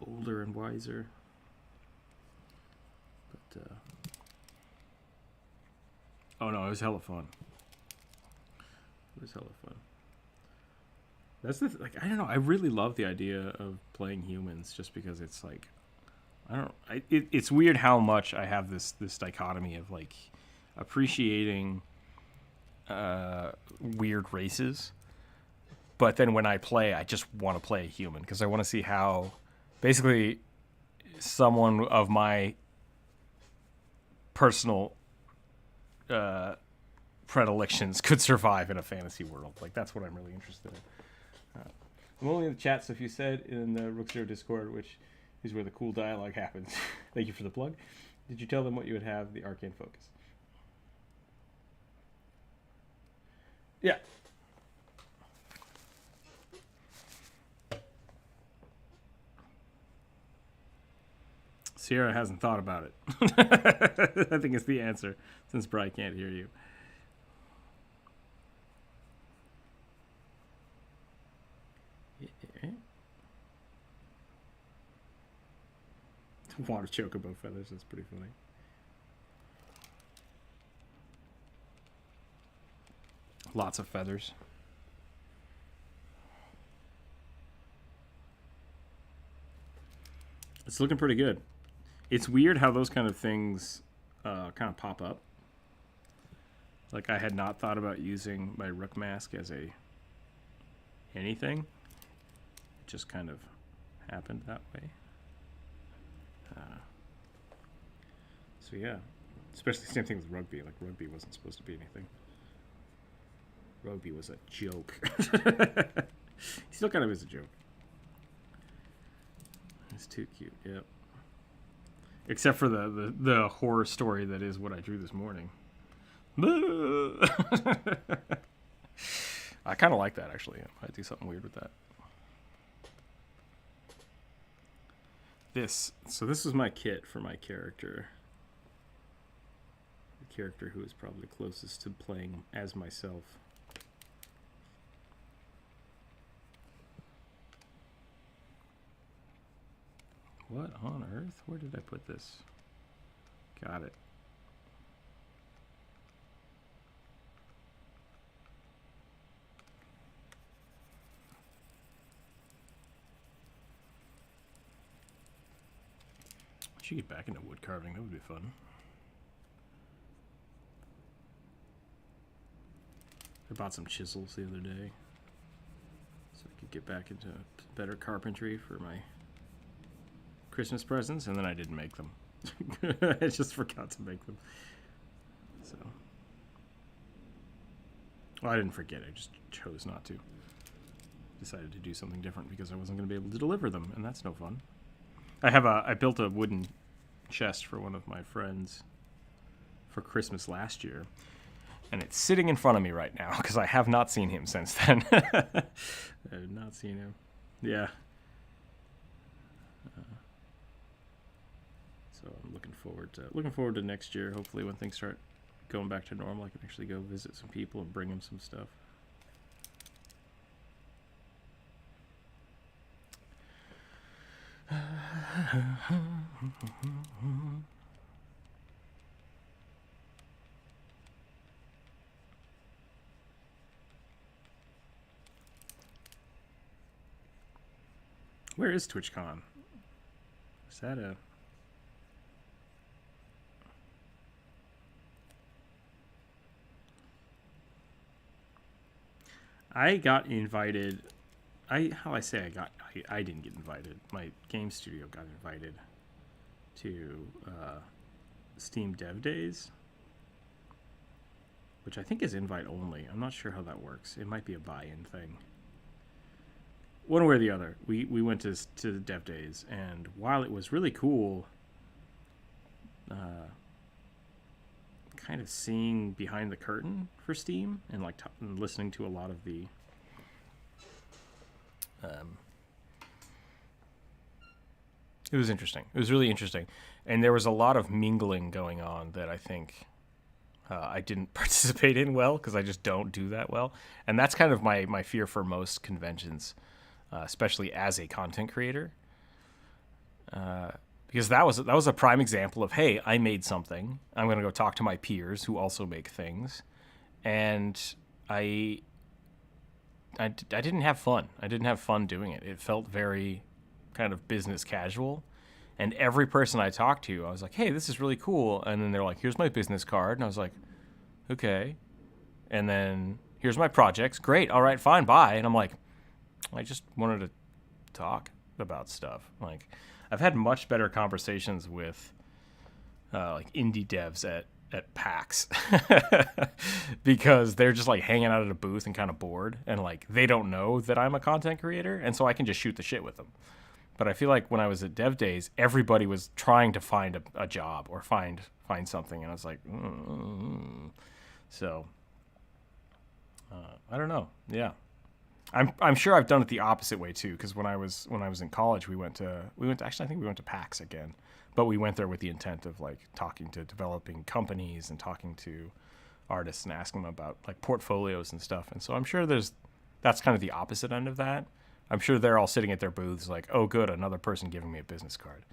older and wiser. But oh no, it was hella fun. It was hella fun. That's I don't know, I really love the idea of playing humans just because it's like, it's weird how much I have this dichotomy of like appreciating weird races, but then when I play, I just want to play a human because I want to see how basically someone of my personal predilections could survive in a fantasy world. Like that's what I'm really interested in. I'm only in the chat, so if you said in the Rookzer0 Discord, which is where the cool dialogue happens, thank you for the plug. Did you tell them what you would have the arcane focus? Yeah. Sierra hasn't thought about it. I think it's the answer, since Bri can't hear you. Water chocobo feathers, that's pretty funny. Lots of feathers. It's looking pretty good. It's weird how those kind of things kind of pop up. Like I had not thought about using my Rook mask as anything. It just kind of happened that way. So yeah, especially same thing with rugby. Like rugby wasn't supposed to be anything. Rugby was a joke. He still kind of is a joke. It's too cute. Yep. Except for the horror story that is what I drew this morning. I kind of like that actually. I might do something weird with that. So this was my kit for my character. The character who is probably closest to playing as myself. What on earth? Where did I put this? Got it. I should get back into wood carving. That would be fun. I bought some chisels the other day so I could get back into better carpentry for my Christmas presents, and then I didn't make them. I just forgot to make them. So, well, I didn't forget. I just chose not to. Decided to do something different because I wasn't going to be able to deliver them, and that's no fun. I built a wooden chest for one of my friends for Christmas last year, and it's sitting in front of me right now because I have not seen him since then. I have not seen him. Yeah. So I'm looking forward to next year. Hopefully, when things start going back to normal, I can actually go visit some people and bring them some stuff. Where is TwitchCon? Is that a... I got invited. I didn't get invited. My game studio got invited to Steam Dev Days, which I think is invite only. I'm not sure how that works. It might be a buy-in thing. One way or the other, we went to the Dev Days, and while it was really cool, kind of seeing behind the curtain for Steam and like and listening to a lot of the it was interesting. It was really interesting, and there was a lot of mingling going on that I think I didn't participate in well, because I just don't do that well, and that's kind of my fear for most conventions, especially as a content creator, because that was a prime example of, hey, I made something. I'm going to go talk to my peers who also make things, and I didn't have fun. I didn't have fun doing it. It felt very kind of business casual, and every person I talked to, I was like, hey, this is really cool, and then they're like, here's my business card, and I was like, okay, and then here's my projects, great, all right, fine, bye, and I'm like, I just wanted to talk about stuff. Like, I've had much better conversations with like indie devs at PAX because they're just like hanging out at a booth and kind of bored, and like they don't know that I'm a content creator, and so I can just shoot the shit with them. But I feel like when I was at Dev Days, everybody was trying to find a job or find something, and I was like, So I don't know. Yeah. I'm sure I've done it the opposite way too, because when I was in college, we went to actually, I think we went to PAX again, but we went there with the intent of like talking to developing companies and talking to artists and asking them about like portfolios and stuff. And so I'm sure that's kind of the opposite end of that. I'm sure they're all sitting at their booths like, oh, good, another person giving me a business card.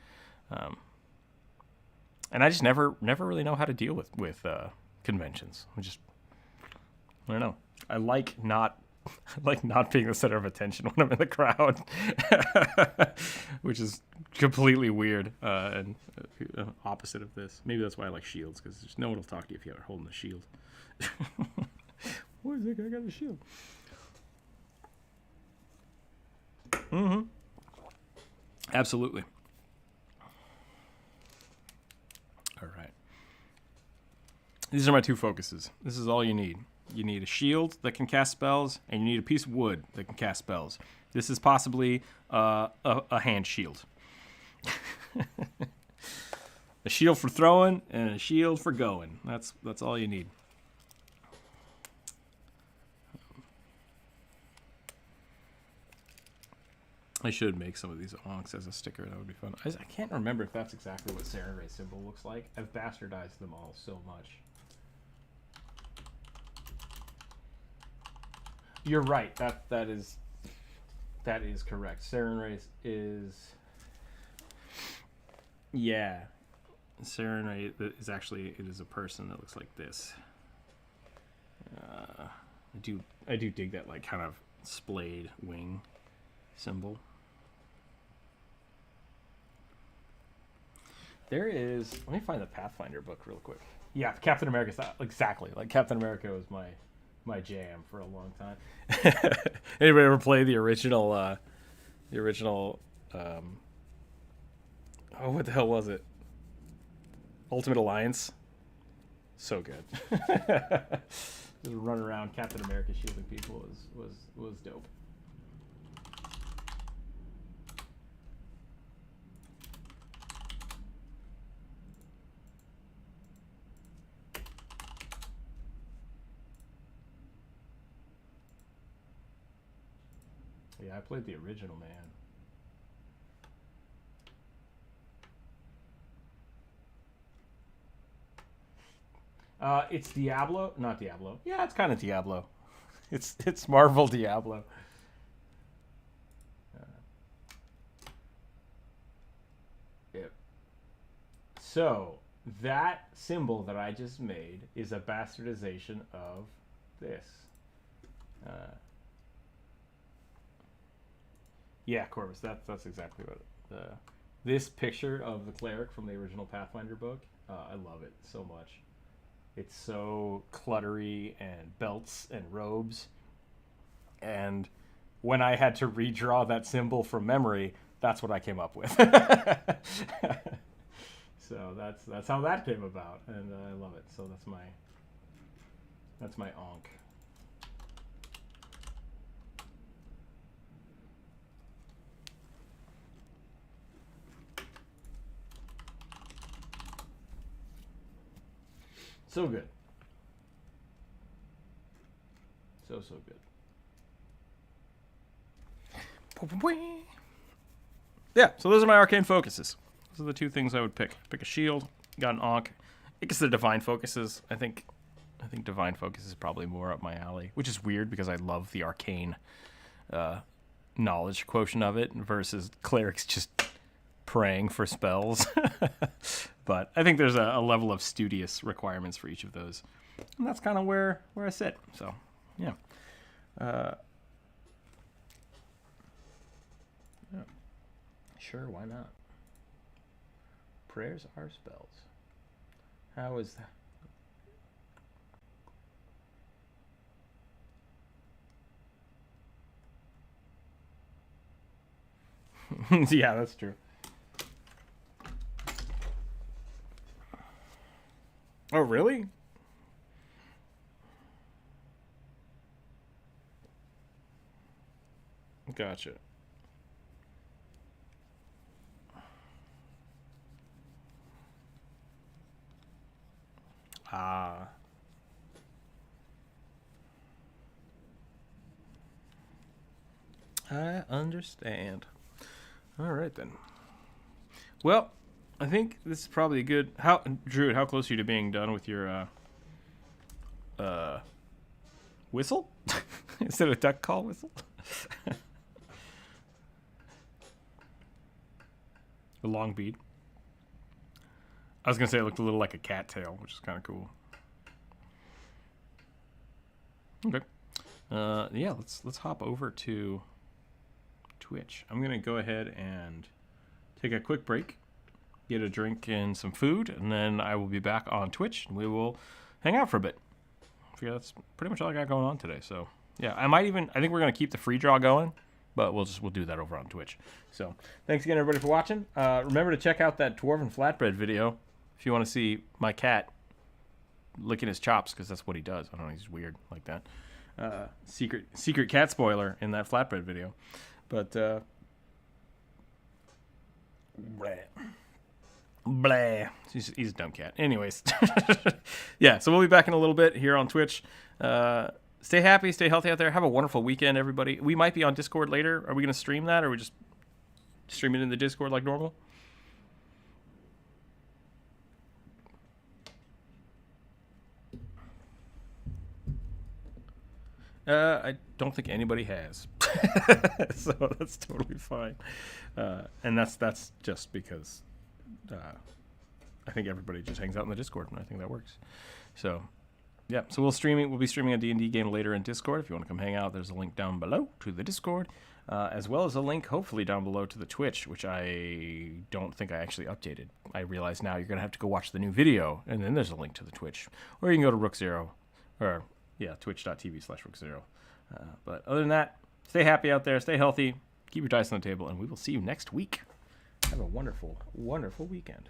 And I just never really know how to deal with conventions. I don't know. I like not being the center of attention when I'm in the crowd, which is completely weird and opposite of this. Maybe that's why I like shields, because there's no one will talk to you if you're holding the shield. What is that guy got a shield? Mm-hmm. Absolutely. All right. These are my two focuses. This is all you need. You need a shield that can cast spells, and you need a piece of wood that can cast spells. This is possibly a hand shield. A shield for throwing and a shield for going. That's all you need. I should make some of these onks as a sticker. That would be fun. I can't remember if that's exactly what Sarin Ray's symbol looks like. I've bastardized them all so much. You're right. That is correct. Sarin Ray is, yeah. Sarin Ray is actually, it is a person that looks like this. I do dig that like kind of splayed wing symbol. There is, let me find the Pathfinder book real quick. Yeah, Captain America, exactly. Like Captain America was my jam for a long time. Anybody ever play the original oh, what the hell was it? Ultimate Alliance? So good. Just run around Captain America shielding people was dope. Yeah, I played the original, man. It's Diablo, not Diablo. Yeah, it's kind of Diablo. It's Marvel Diablo. Yep. So that symbol that I just made is a bastardization of this. Yeah, Corvus. That's exactly what this picture of the cleric from the original Pathfinder book. I love it so much. It's so cluttery and belts and robes. And when I had to redraw that symbol from memory, that's what I came up with. So that's how that came about, and I love it. So that's my onk. So good. So good. Yeah, so those are my arcane focuses. Those are the two things I would pick. Pick a shield, got an ankh. I guess the divine focuses. I think divine focus is probably more up my alley, which is weird because I love the arcane knowledge quotient of it versus clerics just praying for spells. But I think there's a level of studious requirements for each of those, and that's kind of where I sit. So yeah. Yeah. Sure, why not? Prayers are spells. How is that? Yeah, that's true. Oh, really? Gotcha. Ah. I understand. All right, then. Well, I think this is probably a good... Druid, how close are you to being done with your whistle? Is it a duck call whistle? A long bead. I was going to say it looked a little like a cattail, which is kind of cool. Okay. Yeah, let's hop over to Twitch. I'm going to go ahead and take a quick break, get a drink and some food, and then I will be back on Twitch, and we will hang out for a bit. Yeah, that's pretty much all I got going on today. So, yeah, I think we're going to keep the free draw going, but we'll do that over on Twitch. So, thanks again, everybody, for watching. Remember to check out that Dwarven Flatbread video if you want to see my cat licking his chops, because that's what he does. I don't know, he's weird like that. Secret cat spoiler in that Flatbread video. But, blah. He's a dumb cat. Anyways. Yeah, so we'll be back in a little bit here on Twitch. Stay happy, stay healthy out there. Have a wonderful weekend, everybody. We might be on Discord later. Are we going to stream that, or are we just stream it in the Discord like normal? I don't think anybody has. So that's totally fine. And that's just because I think everybody just hangs out in the Discord, and I think that works. So, yeah. So we'll be streaming a D&D game later in Discord. If you want to come hang out, there's a link down below to the Discord, as well as a link, hopefully, down below to the Twitch, which I don't think I actually updated. I realize now you're going to have to go watch the new video, and then there's a link to the Twitch. Or you can go to Rookzer0, or, yeah, twitch.tv/Rookzer0. But other than that, stay happy out there, stay healthy, keep your dice on the table, and we will see you next week. Have a wonderful, wonderful weekend.